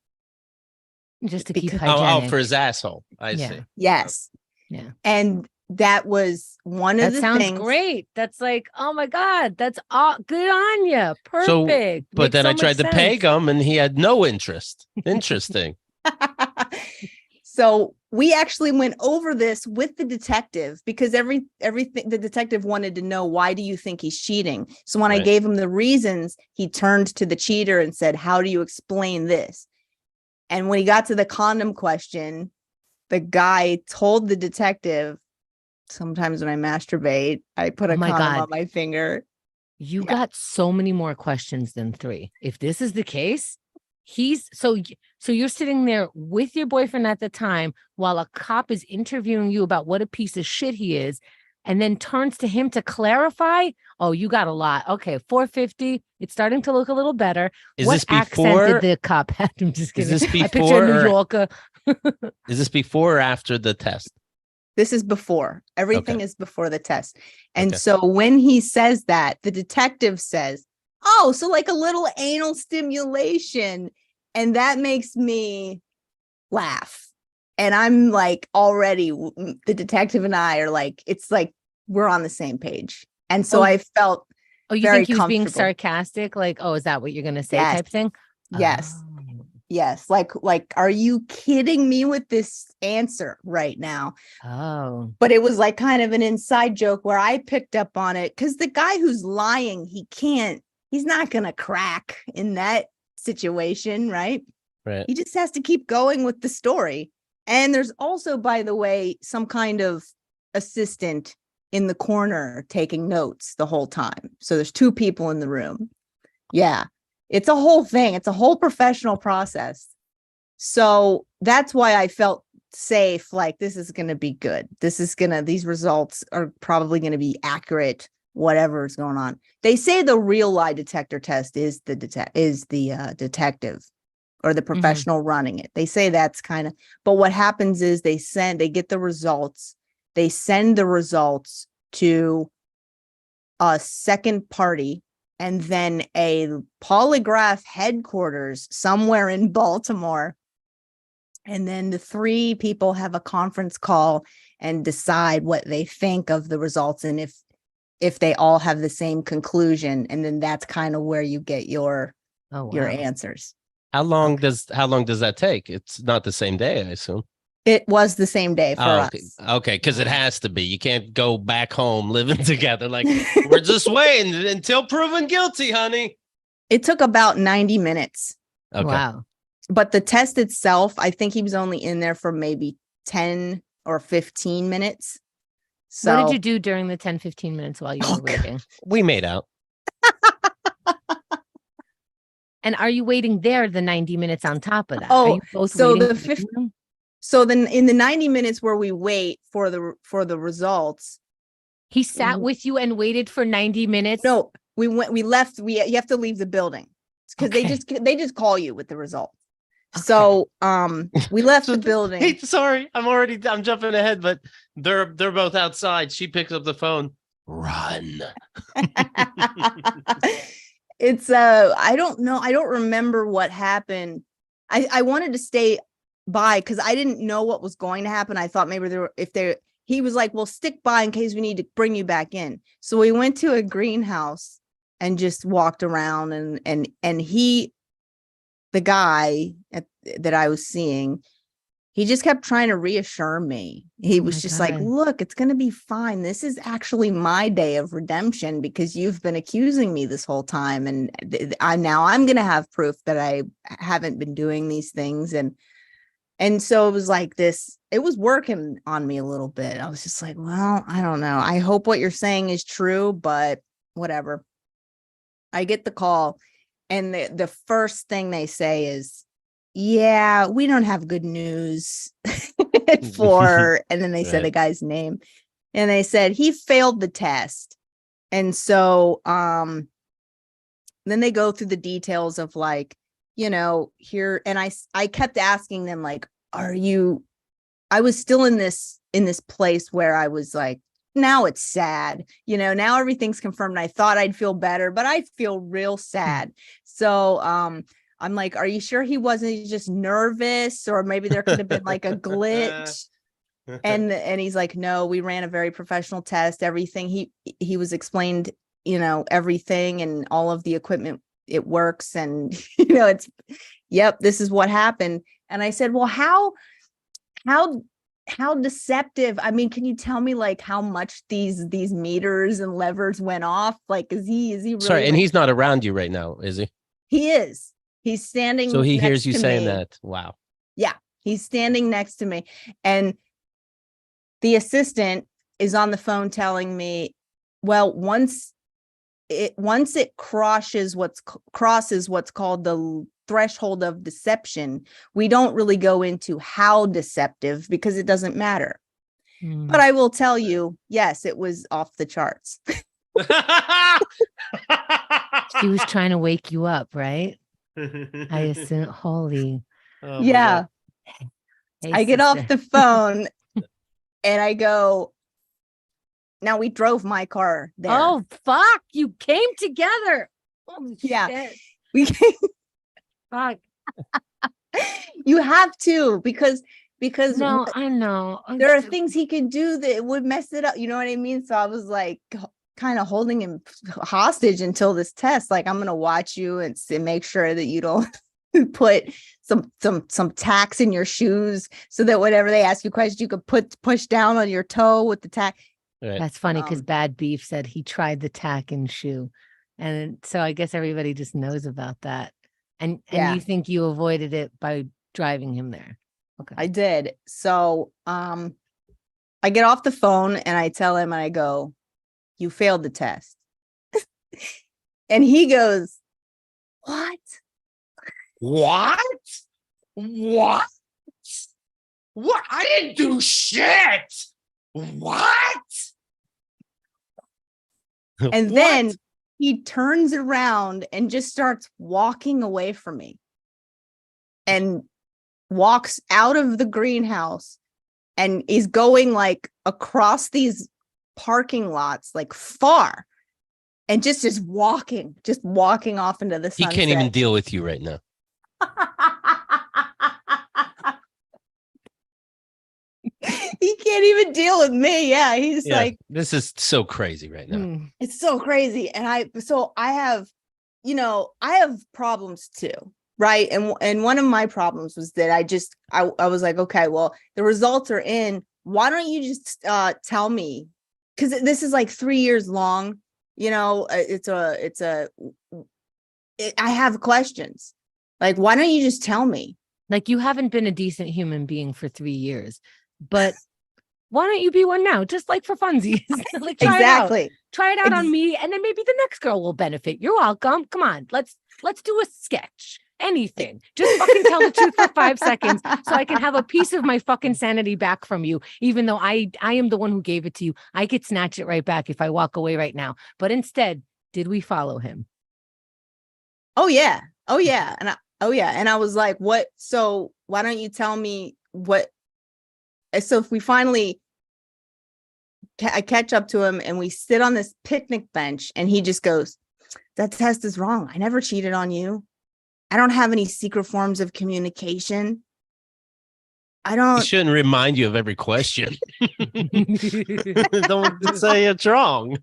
Just to keep Because- hygienic. Oh, for his asshole. I Yeah. see. Yes. Yeah. And that was one of That the sounds things. great. That's like, oh my God, that's all good on you. So, Perfect. but Makes then so I much tried to peg sense. him and he had no interest. Interesting. So we actually went over this with the detective because everything the detective wanted to know, why do you think he's cheating? So when I Right. gave him the reasons, he turned to the cheater and said, how do you explain this? And when he got to the condom question, the guy told the detective, sometimes when I masturbate, I put Oh a my condom God. on my finger. You Yeah. got so many more questions than 3. If this is the case, so you're sitting there with your boyfriend at the time while a cop is interviewing you about what a piece of shit he is, and then turns to him to clarify. Oh, you got a lot. Okay, 450. It's starting to look a little better. Is What this accent before? did the cop have? I'm just Is kidding. this I picture a before New or- Yorker. Is this before or after the test? This is before. Everything Okay. is before the test. And Okay. so when he says that, the detective says, oh, so like a little anal stimulation. And that makes me laugh. And I'm like, already, the detective and I are like, it's like we're on the same page. And so Oh, I felt Oh, you very think he was being comfortable. sarcastic? Like, oh, is that what you're going to say Yes. type thing? Yes. Oh. Yes. Like, are you kidding me with this answer right now? Oh. But it was like kind of an inside joke where I picked up on it because the guy who's lying, he's not going to crack in that situation, right? Right. He just has to keep going with the story. And there's also, by the way, some kind of assistant in the corner taking notes the whole time. So there's 2 people in the room. Yeah. It's a whole thing. It's a whole professional process. So that's why I felt safe. Like, this is going to be good. These results are probably going to be accurate, whatever is going on. They say the real lie detector test is the detective or the professional running it. They say that's kind of, but what happens is they get the results. They send the results to a second party, and then a polygraph headquarters somewhere in Baltimore. And then the 3 people have a conference call and decide what they think of the results and if they all have the same conclusion. And then that's kind of where you get your answers. How long does that take? It's not the same day, I assume. It was the same day for us. Okay, because it has to be. You can't go back home living together. Like, we're just waiting until proven guilty, honey. It took about 90 minutes. Okay. Wow. But the test itself, I think he was only in there for maybe 10 or 15 minutes. So what did you do during the 10, 15 minutes while you were waiting? We made out. And are you waiting there the 90 minutes on top of that? Oh, are you both so waiting the for them? So then in the 90 minutes where we wait for the results, He sat with you and waited for 90 minutes? no, we left. You have to leave the building because they just call you with the result. Okay. So we left the building. Hey, sorry, I'm jumping ahead, but they're both outside. She picks up the phone. Run. It's I don't know. I don't remember what happened. I wanted to stay by because I didn't know what was going to happen. I thought maybe he was like, well, stick by in case we need to bring you back in. So we went to a greenhouse and just walked around and the guy that I was seeing, he just kept trying to reassure me. He was just like, look, it's going to be fine. This is actually my day of redemption because you've been accusing me this whole time. And now I'm going to have proof that I haven't been doing these things. And so it was like this, it was working on me a little bit. I was just like, well, I don't know. I hope what you're saying is true, but whatever. I get the call and the first thing they say is, yeah, we don't have good news and then they said the guy's name and they said he failed the test. And so then they go through the details of like, here, and I kept asking them like, I was still in this place where I was like, now it's sad, now everything's confirmed. I thought I'd feel better, but I feel real sad. So I'm like, are you sure he wasn't just nervous, or maybe there could have been like a glitch? And he's like, no, we ran a very professional test. Everything he was explained, everything and all of the equipment, it works. And, this is what happened. And I said, well, how deceptive? I mean, can you tell me like how much these meters and levers went off? Like, is he really? Sorry, and he's not around you right now, is he? He is. He's standing. So he hears you saying me. that. Wow. Yeah, he's standing next to me, and the assistant is on the phone telling me, well, once it crosses what's called the threshold of deception, we don't really go into how deceptive because it doesn't matter. But I will tell you, yes, it was off the charts. She was trying to wake you up, right? I assume. Holy. Oh, yeah. Hey, I get off the phone and I go, now we drove my car there. Oh, fuck. You came together. Holy shit. We came. Fuck. You have to, because no, I know. There are things he can do that would mess it up. You know what I mean? So I was like kind of holding him hostage until this test. Like, I'm going to watch you and make sure that you don't put some tacks in your shoes so that whenever they ask you questions, you could push down on your toe with the tack. Right. That's funny because Bad Beef said he tried the tack in shoe. And so I guess everybody just knows about that. And you think you avoided it by driving him there. Okay. I did. So I get off the phone and I tell him, and I go, you failed the test. And he goes, what? What? I didn't do shit. What? And then he turns around and just starts walking away from me and walks out of the greenhouse and is going like across these parking lots, like far, and just walking off into the sunset. He can't even deal with you right now. He can't even deal with me. Yeah, he's like, this is so crazy right now. It's so crazy. And I have problems too, right? And one of my problems was that I was like, okay, well, the results are in. Why don't you just tell me? Because this is like 3 years long. I have questions. Like, why don't you just tell me? Like, you haven't been a decent human being for 3 years, but why don't you be one now? Just like for funsies. Like, exactly. Try it out on me, and then maybe the next girl will benefit. You're welcome. Come on, let's do a sketch. Anything. Just fucking tell the truth for 5 seconds so I can have a piece of my fucking sanity back from you, even though I am the one who gave it to you. I could snatch it right back if I walk away right now. But instead, did we follow him? Oh yeah. And I was like, what? So why don't you tell me what? So if we finally, I catch up to him and we sit on this picnic bench and he just goes, that test is wrong. I never cheated on you. I don't have any secret forms of communication. He shouldn't remind you of every question. Don't say it's wrong.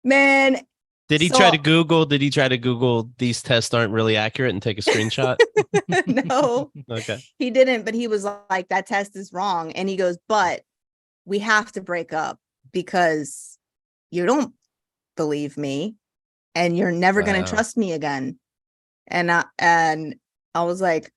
Man. Did he try to Google these tests aren't really accurate and take a screenshot? No. Okay. He didn't, but he was like, that test is wrong. And he goes, but we have to break up because you don't believe me and you're never going to trust me again. And I was like,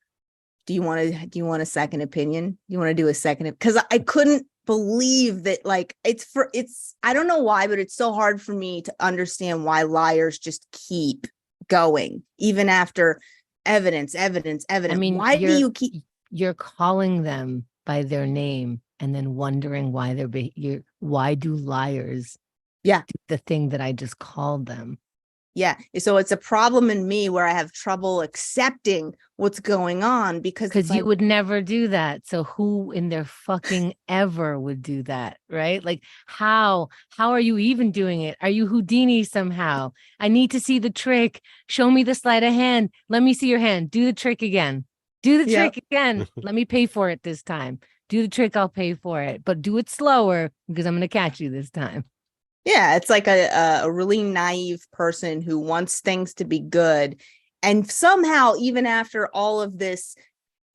do you want a second opinion? You want to do a second? Because I couldn't believe that. Like, I don't know why, but it's so hard for me to understand why liars just keep going even after evidence. I mean, why do you keep? You're calling them by their name and then wondering why why do liars? Yeah, do the thing that I just called them. Yeah. So it's a problem in me where I have trouble accepting what's going on because you would never do that. So who in their fucking ever would do that? Right? Like how are you even doing it? Are you Houdini somehow? I need to see the trick. Show me the sleight of hand. Let me see your hand. Do the trick again. Do the trick again. Let me pay for it this time. Do the trick. I'll pay for it, but do it slower because I'm going to catch you this time. Yeah, it's like a really naive person who wants things to be good. And somehow, even after all of this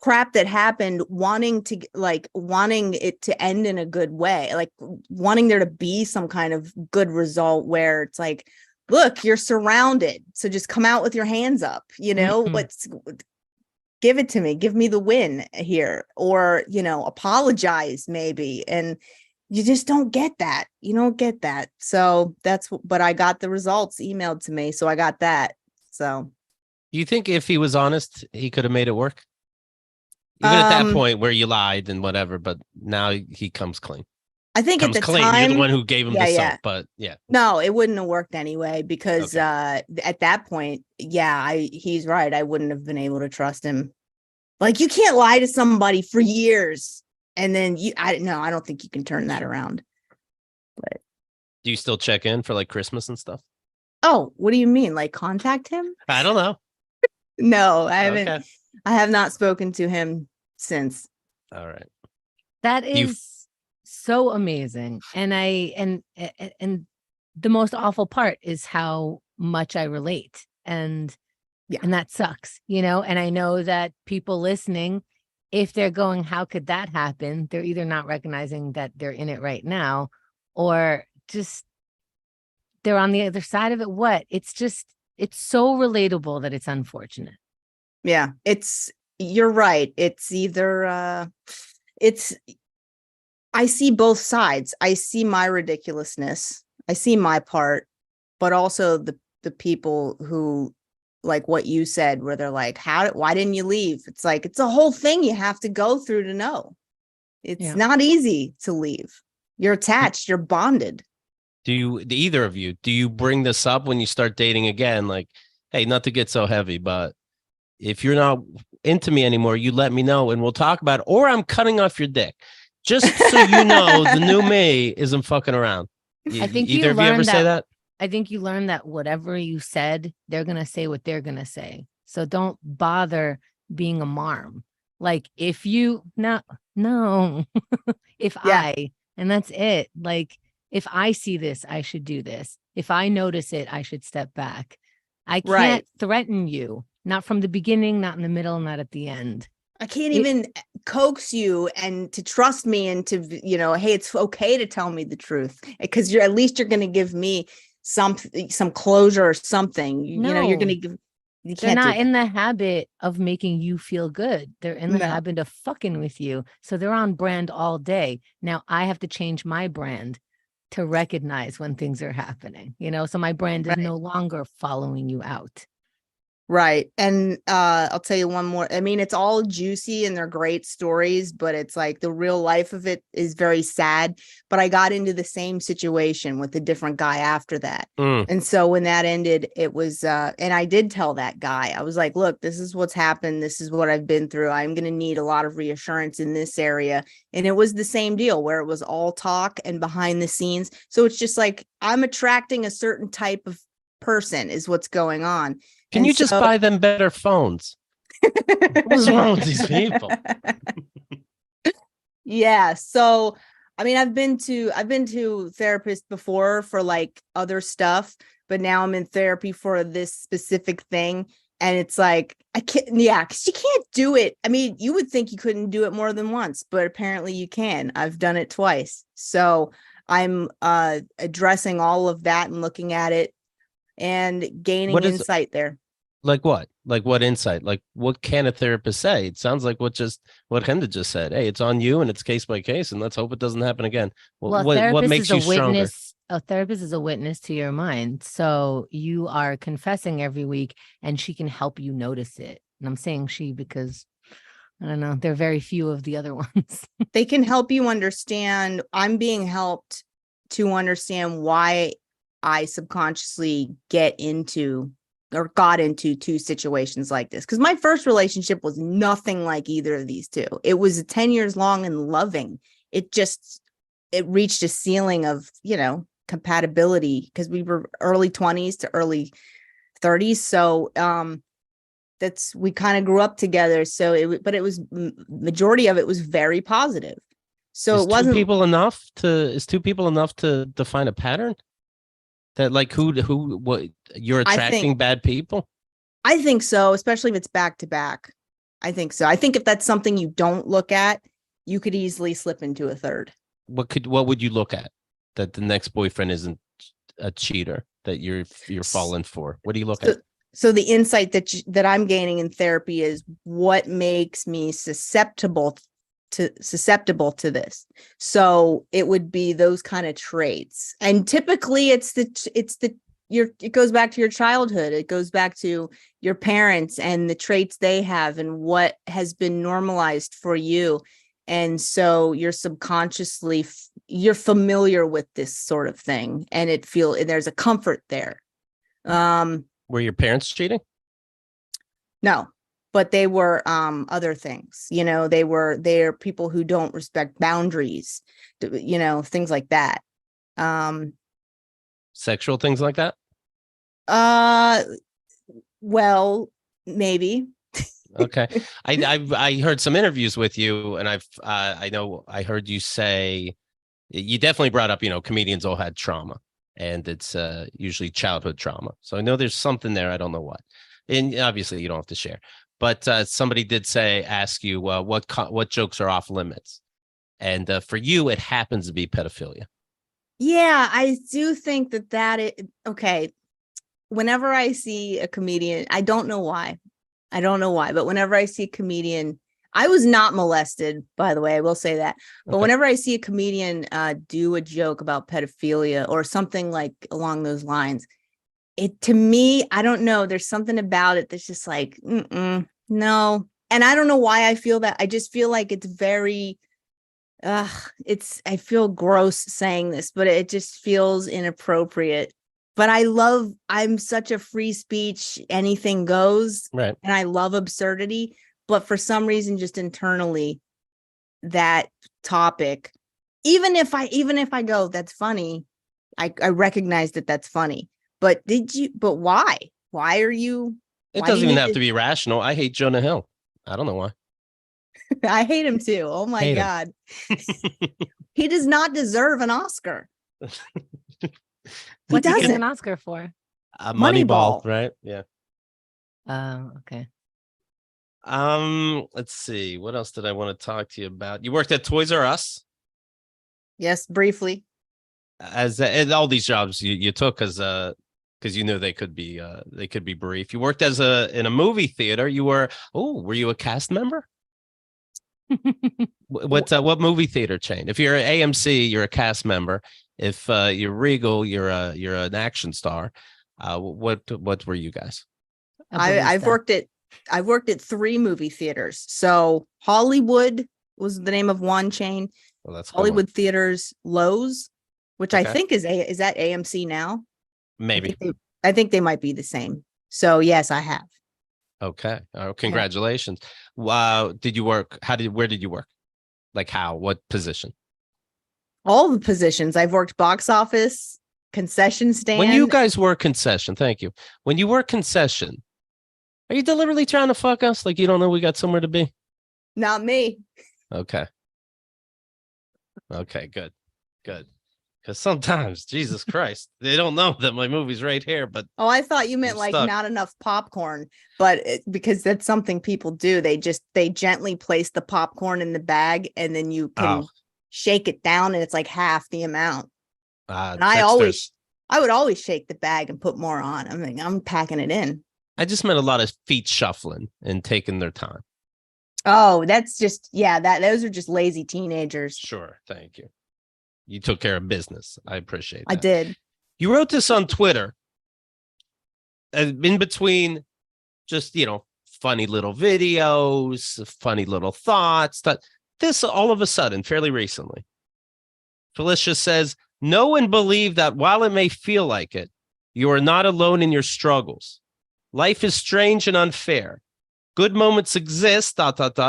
crap that happened, wanting it to end in a good way, like wanting there to be some kind of good result where it's like, look, you're surrounded. So just come out with your hands up, give it to me, give me the win here, or, apologize maybe. And you just don't get that. You don't get that. So but I got the results emailed to me. So I got that. So. Do you think if he was honest, he could have made it work? Even at that point where you lied and whatever, but now he comes clean. I think at the time. You're the one who gave him the soap, but yeah. No, it wouldn't have worked anyway because at that point, he's right. I wouldn't have been able to trust him. Like, you can't lie to somebody for years. And then I don't think you can turn that around. But do you still check in for like Christmas and stuff? Oh, what do you mean? Like contact him? I don't know. No, I haven't. Okay. I have not spoken to him since. All right. That is so amazing. And and the most awful part is how much I relate. And that sucks, and I know that people listening, if they're going, how could that happen? They're either not recognizing that they're in it right now, or just they're on the other side of it. What? It's so relatable that it's unfortunate. Yeah, you're right. It's either, I see both sides. I see my ridiculousness. I see my part, but also the people who, like what you said, where they're like, why didn't you leave? It's like, it's a whole thing you have to go through to know. It's not easy to leave. You're attached, you're bonded. Either of you, do you bring this up when you start dating again? Like, hey, not to get so heavy, but if you're not into me anymore, you let me know and we'll talk about it, or I'm cutting off your dick. Just so you know, the new me isn't fucking around. I think either of you ever say that? I think you learn that whatever you said, they're going to say what they're going to say. So don't bother being a marm. Like if you, no, and that's it. Like if I see this, I should do this. If I notice it, I should step back. I can't threaten you, not from the beginning, not in the middle, not at the end. I can't even coax you and to trust me and to, hey, it's okay to tell me the truth because at least you're going to give me some closure or something. You're going to give. They're not in the habit of making you feel good. They're in the habit of fucking with you. So they're on brand all day. Now I have to change my brand to recognize when things are happening, so my brand is no longer following you out. Right. And I'll tell you one more. I mean, it's all juicy and they're great stories, but it's like the real life of it is very sad. But I got into the same situation with a different guy after that. And so when that ended, it was and I did tell that guy, I was like, look, this is what's happened. This is what I've been through. I'm going to need a lot of reassurance in this area. And it was the same deal where it was all talk and behind the scenes. So it's just like I'm attracting a certain type of person is what's going on. Can you just buy them better phones? What's wrong with these people? Yeah. So, I mean, I've been to therapists before for like other stuff, but now I'm in therapy for this specific thing. And it's like, I can't, because you can't do it. I mean, you would think you couldn't do it more than once, but apparently you can. I've done it twice. So I'm addressing all of that and looking at it and gaining insight there. Like what? Like what insight? Like what can a therapist say? It sounds like what Henda just said. Hey, it's on you and it's case by case, and let's hope it doesn't happen again. What makes you stronger? A therapist is a witness to your mind. So you are confessing every week and she can help you notice it. And I'm saying she because I don't know, there are very few of the other ones. They can help you understand. I'm being helped to understand why I subconsciously got into two situations like this. Because my first relationship was nothing like either of these two. It was 10 years long and loving. It reached a ceiling of, compatibility because we were early 20s to early 30s. So we kind of grew up together. So but it was majority of it was very positive. So is it wasn't two people enough to define a pattern that like what you're attracting bad people? I think so, especially if it's back to back. I think so. I think if that's something you don't look at, you could easily slip into a third. What would you look at that the next boyfriend isn't a cheater that you're falling for? What do you look at? So the insight that I'm gaining in therapy is what makes me susceptible to this. So it would be those kind of traits. And typically it goes back to your childhood. It goes back to your parents and the traits they have and what has been normalized for you. And so you're subconsciously, you're familiar with this sort of thing, and there's a comfort there. Were your parents cheating? No, but they were other things. They're people who don't respect boundaries, things like that. Sexual things like that? Well, maybe. Okay. I heard some interviews with you, and I know I heard you say you definitely brought up, comedians all had trauma, and it's usually childhood trauma. So I know there's something there. I don't know what. And obviously you don't have to share. But somebody did ask you what jokes are off limits. And for you, it happens to be pedophilia. Yeah, I do think that is okay. Whenever I see a comedian, I don't know why, but whenever I see a comedian, I was not molested, by the way, I will say that. But whenever I see a comedian do a joke about pedophilia or something like along those lines, to me, I don't know. There's something about it that's just like, no. And I don't know why I feel that. I just feel like it's very, I feel gross saying this, but it just feels inappropriate. But I'm such a free speech, anything goes. Right. And I love absurdity. But for some reason, just internally, that topic, even if I go, that's funny, I recognize that that's funny. But why? Why are you? It doesn't even have to be rational. I hate Jonah Hill. I don't know why. I hate him too. Oh my God. He does not deserve an Oscar. What did he get an Oscar for? Moneyball, right? Yeah. Okay. Let's see. What else did I want to talk to you about? You worked at Toys R Us? Yes, briefly. And all these jobs you took because you knew they could be brief. You worked in a movie theater. Were you a cast member? What movie theater chain? If you're at AMC, you're a cast member. If you're Regal, you're an action star. What were you guys? I've worked at 3 movie theaters. So Hollywood was the name of one chain. Well, that's Hollywood Theaters, Lowe's, which I think is that AMC now. Maybe. I think they might be the same. So yes, I have. Okay. Congratulations. Wow. Did you work? Where did you work? Like how? What position? All the positions. I've worked box office, concession stand. When you guys work concession, thank you. When you work concession, are you deliberately trying to fuck us? Like you don't know we got somewhere to be? Not me. Okay. Good. Because sometimes, Jesus Christ, they don't know that my movie's right here. But I thought you meant like not enough popcorn, but because that's something people do. They gently place the popcorn in the bag, and then you can shake it down, and it's like half the amount. And I would always shake the bag and put more on. I mean, I'm packing it in. I just meant a lot of feet shuffling and taking their time. Oh, that's just those are just lazy teenagers. Sure, thank you. You took care of business. I appreciate that. I did. You wrote this on Twitter. In between just, funny little videos, funny little thoughts. This all of a sudden, fairly recently, Felicia says, Know and believe that while it may feel like it, you are not alone in your struggles. Life is strange and unfair. Good moments exist, ...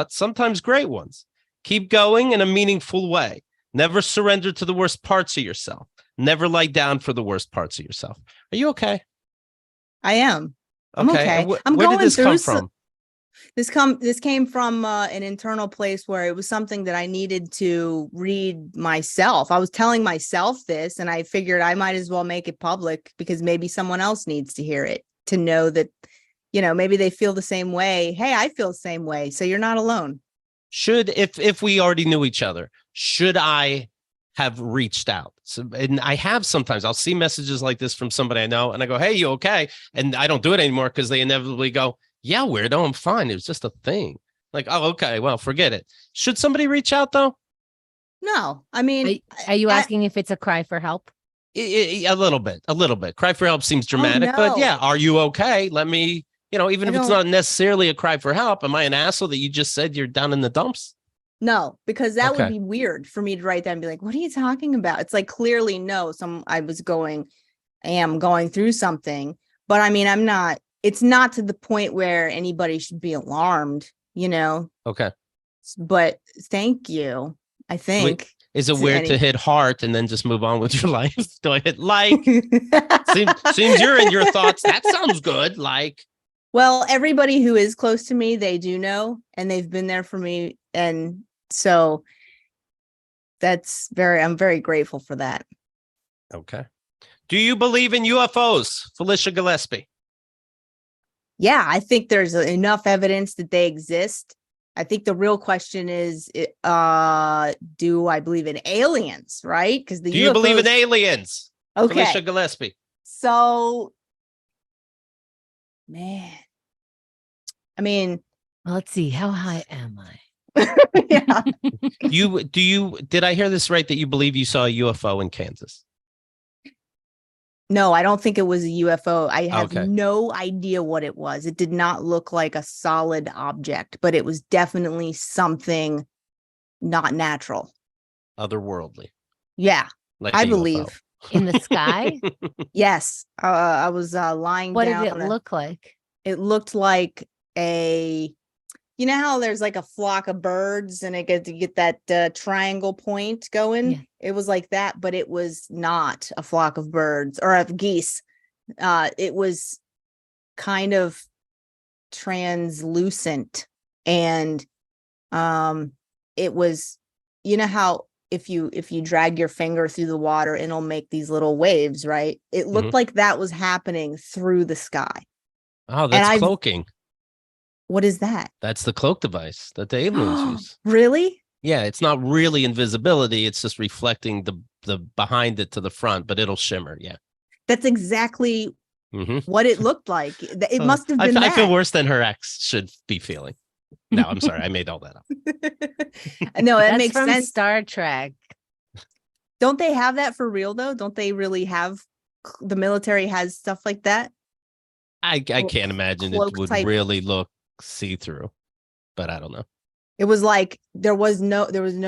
sometimes great ones. Keep going in a meaningful way. Never surrender to the worst parts of yourself. Never lie down for the worst parts of yourself. Are you okay? I am. I'm okay. Where did this come from? This came from an internal place where it was something that I needed to read myself. I was telling myself this, and I figured I might as well make it public because maybe someone else needs to hear it, to know that, maybe they feel the same way. Hey, I feel the same way. So you're not alone. If we already knew each other, should I have reached out? So, and I have sometimes. I'll see messages like this from somebody I know, and I go, "Hey, you okay?" And I don't do it anymore because they inevitably go, "Yeah, weirdo, I'm fine. It was just a thing." Like, oh, okay, well, forget it. Should somebody reach out though? No, I mean, are you asking if it's a cry for help? A little bit. Cry for help seems dramatic, but yeah, are you okay? Let me, even if it's not necessarily a cry for help, am I an asshole that you just said you're down in the dumps? No, because that would be weird for me to write that and be like, what are you talking about? It's like, clearly, no, I am going through something, but I mean, it's not to the point where anybody should be alarmed, Okay. But thank you. I think. Is it weird to hit heart and then just move on with your life? Do I hit like? seems you're in your thoughts. That sounds good. Like. Well, everybody who is close to me, they do know, and they've been there for me. And so I'm very grateful for that. Okay. Do you believe in UFOs, Felicia Gillespie? Yeah, I think there's enough evidence that they exist. I think the real question is, do I believe in aliens, right? Because do you believe in aliens? Okay. Felicia Gillespie. So, man, I mean, well, let's see. How high am I? Yeah. Did I hear this right that you believe you saw a UFO in Kansas? No, I don't think it was a UFO. I have no idea what it was. It did not look like a solid object, but it was definitely something not natural. Otherworldly. Yeah, like I believe. In the sky? Yes. I was lying down. What did it look like? It looked like you know how there's like a flock of birds and you get that triangle point going? Yeah. It was like that, but it was not a flock of birds or of geese. It was kind of translucent, and it was, how if you drag your finger through the water, it'll make these little waves, right? It looked like that was happening through the sky. Oh, that's cloaking. What is that? That's the cloak device that the aliens use. Really? Yeah, it's not really invisibility. It's just reflecting the behind it to the front, but it'll shimmer. Yeah. That's exactly what it looked like. It must have been I feel worse than her ex should be feeling. No, I'm sorry. I made all that up. No, that makes from sense. Star Trek. Don't they have that for real, though? Don't they really have, the military has stuff like that? I can't imagine it would really look see-through, but I don't know. It was like there was no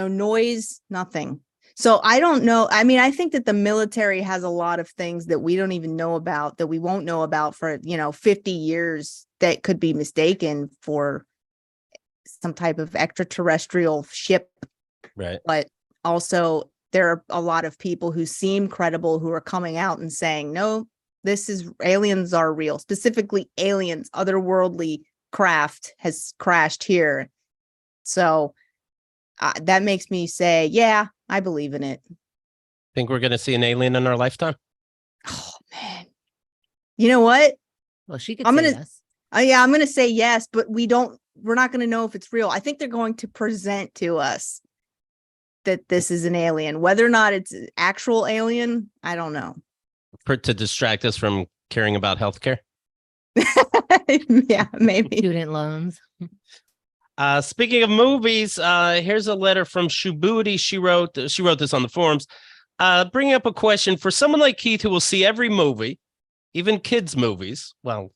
noise, nothing. So I don't know. I mean, I think that the military has a lot of things that we don't even know about, that we won't know about for 50 years, that could be mistaken for some type of extraterrestrial ship. Right. But also there are a lot of people who seem credible who are coming out and saying, no, aliens are real, specifically aliens, otherworldly craft has crashed here. So that makes me say, yeah, I believe in it. Think we're going to see an alien in our lifetime? Oh, man. You know what? Well, she could say yes. Yeah, I'm going to say yes, but we're not going to know if it's real. I think they're going to present to us that this is an alien. Whether or not it's an actual alien, I don't know. To distract us from caring about healthcare? Yeah, maybe. Student loans. Speaking of movies, here's a letter from Shubuti. She wrote this on the forums, bringing up a question for someone like Keith who will see every movie, even kids' movies. Well,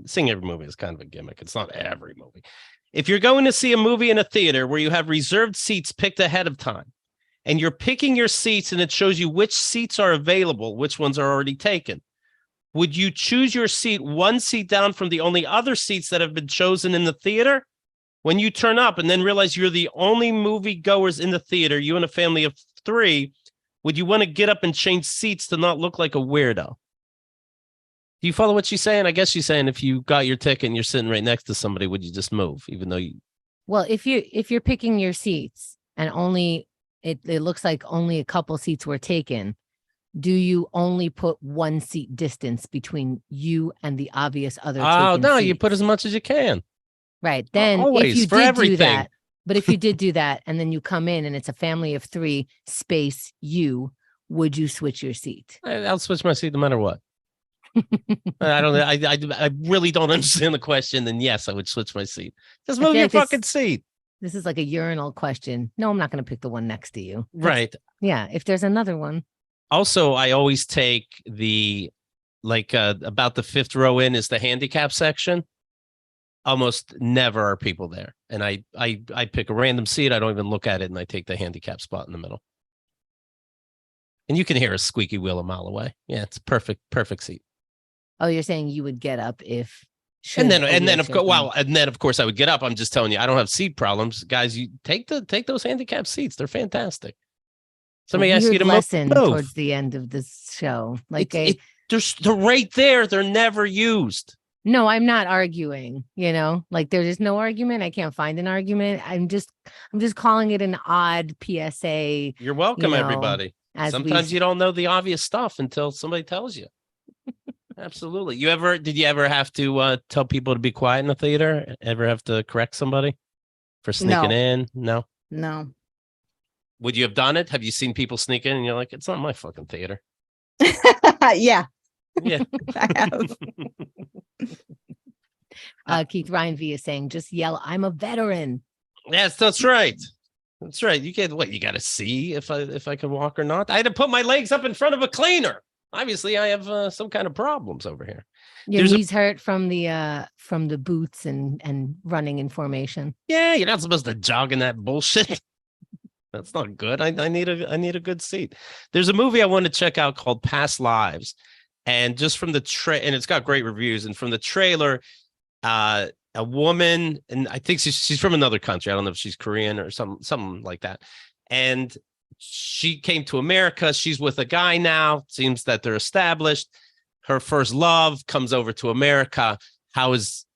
seeing every movie is kind of a gimmick. It's not every movie. If you're going to see a movie in a theater where you have reserved seats picked ahead of time, and you're picking your seats and it shows you which seats are available, which ones are already taken. Would you choose your seat one seat down from the only other seats that have been chosen in the theater? When you turn up and then realize you're the only movie goers in the theater, you and a family of 3, would you want to get up and change seats to not look like a weirdo? Do you follow what she's saying? I guess she's saying if you got your ticket and you're sitting right next to somebody, would you just move, even though you? Well, if you're picking your seats and only it looks like only a couple seats were taken, do you only put one seat distance between you and the obvious other? Oh no, seats? you put as much as you can. Right. Then always, if you for did everything. do that, but if you did do that and then you come in and it's a family of 3 space you, would you switch your seat? I'll switch my seat no matter what. I really don't understand the question. Then yes, I would switch my seat. Just move your fucking seat. This is like a urinal question. No, I'm not going to pick the one next to you. Right. Yeah. If there's another one. Also, I always take the about the 5th row in is the handicap section. Almost never are people there. And I pick a random seat. I don't even look at it. And I take the handicap spot in the middle. And you can hear a squeaky wheel a mile away. Yeah, it's perfect seat. Oh, you're saying you would get up if. And then of course I would get up. I'm just telling you, I don't have seat problems, guys. You take those handicap seats. They're fantastic. Somebody asks you to listen towards the end of this show. They're right there. They're never used. No, I'm not arguing. There's just no argument. I can't find an argument. I'm just calling it an odd PSA. You're welcome, everybody. Sometimes you don't know the obvious stuff until somebody tells you. Absolutely. Did you ever have to tell people to be quiet in the theater? Ever have to correct somebody for sneaking in? No. Would you have done it? Have you seen people sneak in and you're like, it's not my fucking theater? Yeah. Yeah. I have. Keith Ryan V is saying, just yell, I'm a veteran. Yes, that's right. That's right. You can't you got to see if I can walk or not. I had to put my legs up in front of a cleaner. Obviously, I have some kind of problems over here. Your knees hurt from the boots and running in formation. Yeah, you're not supposed to jog in that bullshit. That's not good. I need a good seat. There's a movie I want to check out called Past Lives, and just from the and it's got great reviews. And from the trailer, a woman, and I think she's from another country. I don't know if she's Korean or something like that, and she came to America. She's with a guy now. Seems that they're established. Her first love comes over to America. How's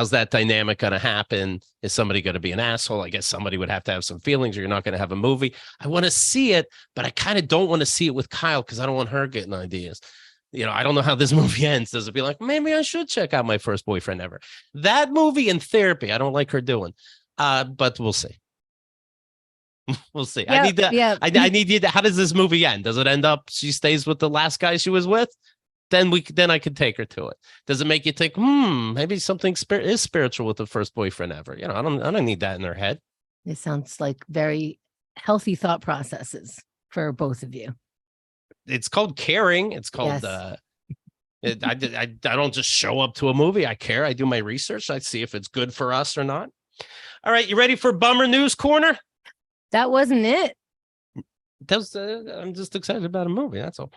that dynamic going to happen? Is somebody going to be an asshole? I guess somebody would have to have some feelings or you're not going to have a movie. I want to see it, but I kind of don't want to see it with Kyle because I don't want her getting ideas. I don't know how this movie ends. Does it be like, maybe I should check out My First Boyfriend Ever? That movie and Therapy, I don't like her doing. But we'll see. We'll see. Yeah, I need you to, how does this movie end? Does it end up she stays with the last guy she was with? Then I could take her to it. Does it make you think, maybe something is spiritual with the first boyfriend ever? I don't need that in her head. It sounds like very healthy thought processes for both of you. It's called caring. It's called, yes. I don't just show up to a movie. I care. I do my research. I see if it's good for us or not. All right. You ready for Bummer News Corner? That wasn't it. I'm just excited about a movie. That's all.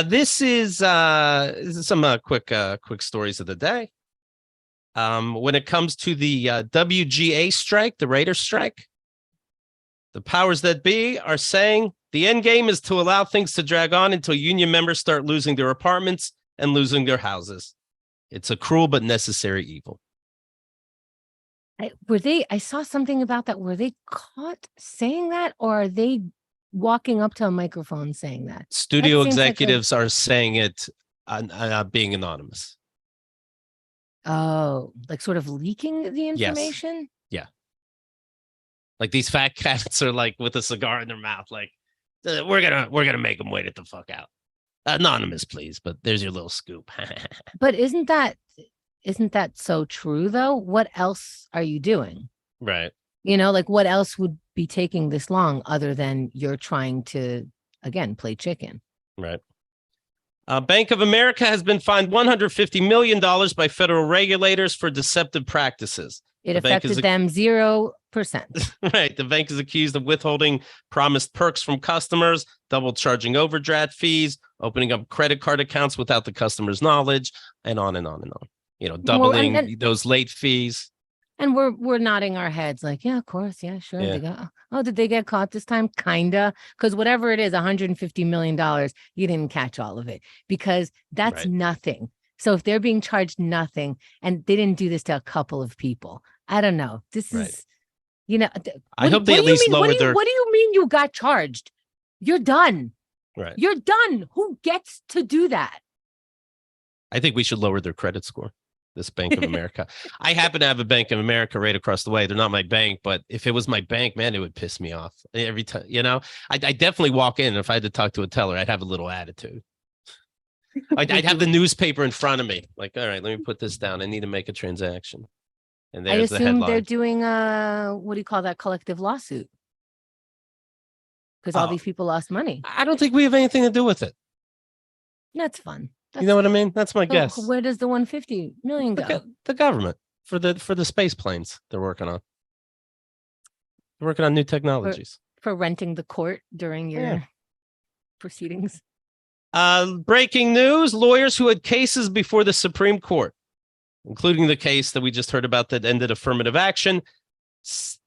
This is some quick stories of the day. When it comes to the WGA strike, the Raiders strike, the powers that be are saying the end game is to allow things to drag on until union members start losing their apartments and losing their houses. It's a cruel but necessary evil. I saw something about that. Were they caught saying that, or are they walking up to a microphone saying that? Studio executives are saying it being anonymous. Oh, like sort of leaking the information? Yes. Yeah. Like these fat cats are like with a cigar in their mouth, like, we're gonna make them wait it the fuck out. Anonymous, please, but there's your little scoop. But isn't that so true though? What else are you doing? Right. What else would be taking this long other than you're trying to, again, play chicken? Right. Bank of America has been fined $150 million by federal regulators for deceptive practices. It affected them 0%. Right. The bank is accused of withholding promised perks from customers, double charging overdraft fees, opening up credit card accounts without the customer's knowledge, and on and on and on. Doubling those late fees. And we're nodding our heads like, yeah, of course. Yeah, sure. Yeah. Did they get caught this time? Kinda. Because whatever it is, $150 million, you didn't catch all of it because that's nothing. So if they're being charged nothing and they didn't do this to a couple of people, I don't know. This is, I hope they at least lower their. What do you mean you got charged? You're done. Right. You're done. Who gets to do that? I think we should lower their credit score. This Bank of America. I happen to have a Bank of America right across the way. They're not my bank, but if it was my bank, man, it would piss me off every time. I definitely walk in. If I had to talk to a teller, I'd have a little attitude. I'd have the newspaper in front of me. Like, all right, let me put this down. I need to make a transaction. And there's the headline. They're doing what do you call that, collective lawsuit? Because all these people lost money. I don't think we have anything to do with it. That's fun. You know what I mean? That's my guess. Where does the 150 million go? The government for the space planes they're working on. They're working on new technologies. For renting the court during your proceedings. Breaking news, lawyers who had cases before the Supreme Court, including the case that we just heard about that ended affirmative action.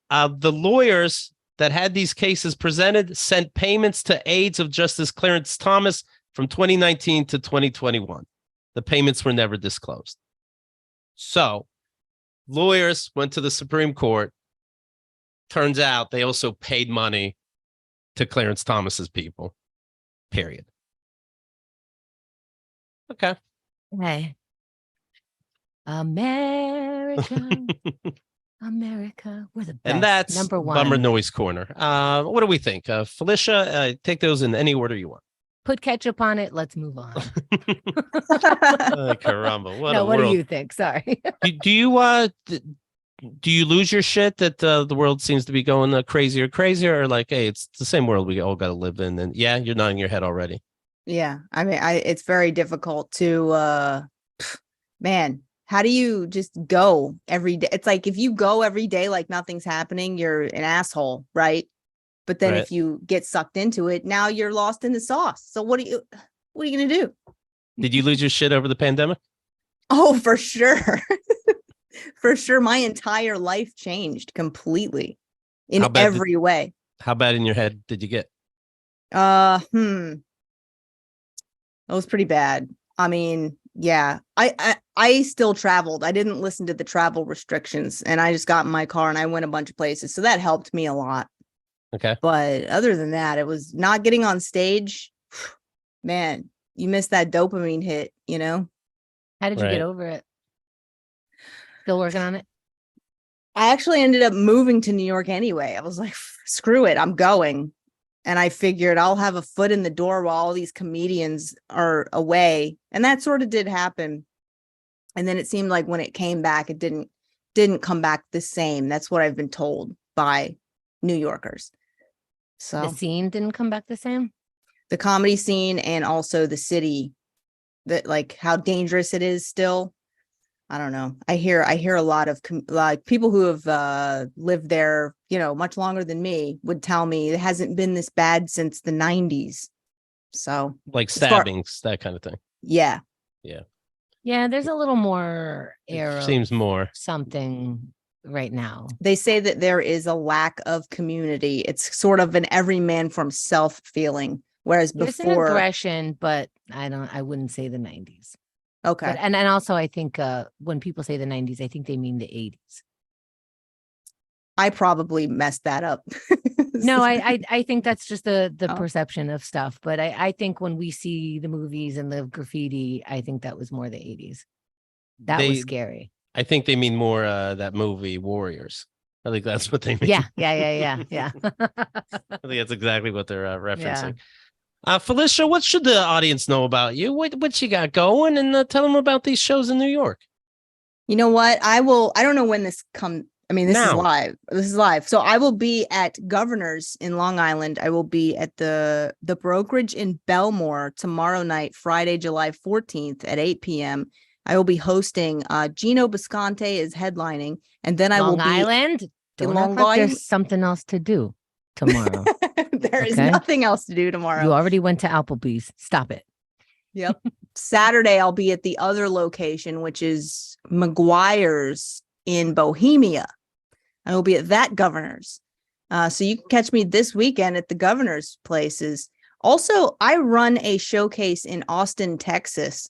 The lawyers that had these cases presented sent payments to aides of Justice Clarence Thomas from 2019 to 2021. The payments were never disclosed. So lawyers went to the Supreme Court. Turns out they also paid money to Clarence Thomas's people. Period. Okay. Hey. America. America. We're the best. And that's number one. Bummer Noise Corner. What do we think? Felicia, take those in any order you want. Put ketchup on it. Let's move on. Caramba. What do you think? Sorry. Do you lose your shit that the world seems to be going crazier, or like, hey, it's the same world we all got to live in? And yeah, you're nodding your head already. Yeah. I mean, it's very difficult to, man, how do you just go every day? It's like, if you go every day, like nothing's happening, you're an asshole. Right. But then if you get sucked into it, now you're lost in the sauce. So what are you going to do? Did you lose your shit over the pandemic? Oh, for sure. For sure. My entire life changed completely in every way. How bad in your head did you get? It was pretty bad. I mean, yeah, I still traveled. I didn't listen to the travel restrictions and I just got in my car and I went a bunch of places. So that helped me a lot. Okay. But other than that, it was not getting on stage. Man, you missed that dopamine hit, How did you get over it? Still working on it? I actually ended up moving to New York anyway. I was like, screw it, I'm going. And I figured I'll have a foot in the door while all these comedians are away. And that sort of did happen. And then it seemed like when it came back, it didn't come back the same. That's what I've been told by New Yorkers. So the scene didn't come back the same? The comedy scene and also the city, that like how dangerous it is still. I don't know. I hear a lot of like people who have lived there, much longer than me would tell me it hasn't been this bad since the 90s. So like stabbings, that kind of thing. Yeah. Yeah. Yeah. There's a little more air. Seems more something right now. They say that there is a lack of community. It's sort of an every man for himself feeling. Whereas there's before an aggression, but I wouldn't say the 90s. Okay. But, and also I think when people say the 90s, I think they mean the 80s. I probably messed that up. No, I think that's just the perception of stuff. But I think when we see the movies and the graffiti, I think that was more the 80s. That was scary. I think they mean more that movie Warriors. I think that's what they mean. Yeah. I think that's exactly what they're referencing. Yeah. Felicia, what should the audience know about you? What you got going? And tell them about these shows in New York. You know what? I don't know when this comes. I mean, this is live. This is live. So I will be at Governor's in Long Island. I will be at the Brokerage in Belmore tomorrow night, Friday, July 14th at 8 p.m. I will be hosting. Gino Bisconte is headlining, and then I will be Island. Don't act like there's something else to do tomorrow. There is nothing else to do tomorrow. You already went to Applebee's. Stop it. Yep. Saturday, I'll be at the other location, which is McGuire's in Bohemia. I will be at that Governor's. So you can catch me this weekend at the Governor's places. Also, I run a showcase in Austin, Texas.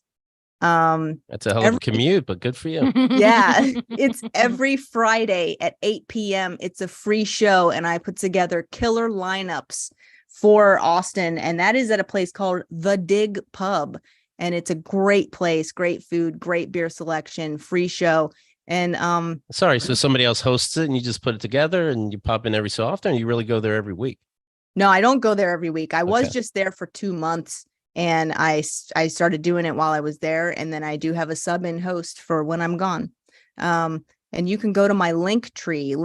That's a hell of a commute, but good for you. Yeah, it's every Friday at 8 p.m. It's a free show, and I put together killer lineups for Austin, and that is at a place called The Dig Pub, and it's a great place, great food, great beer selection, free show. And sorry, so somebody else hosts it and you just put it together and you pop in every so often, or you really go there every week? No, I don't go there every week. I was just there for 2 months, and I started doing it while I was there, and then I do have a sub-in host for when I'm gone. And you can go to my Linktree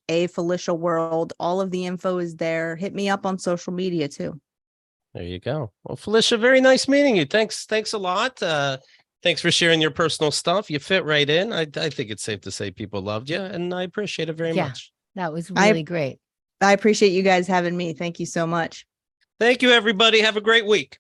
/A Felicia World. All of the info is there. Hit me up on social media too. There you go. Well, Felicia, very nice meeting you. Thanks a lot. Thanks for sharing your personal stuff. You fit right in. I think it's safe to say people loved you, and I appreciate it very much. That was really great. I appreciate you guys having me. Thank you so much. Thank you, everybody. Have a great week.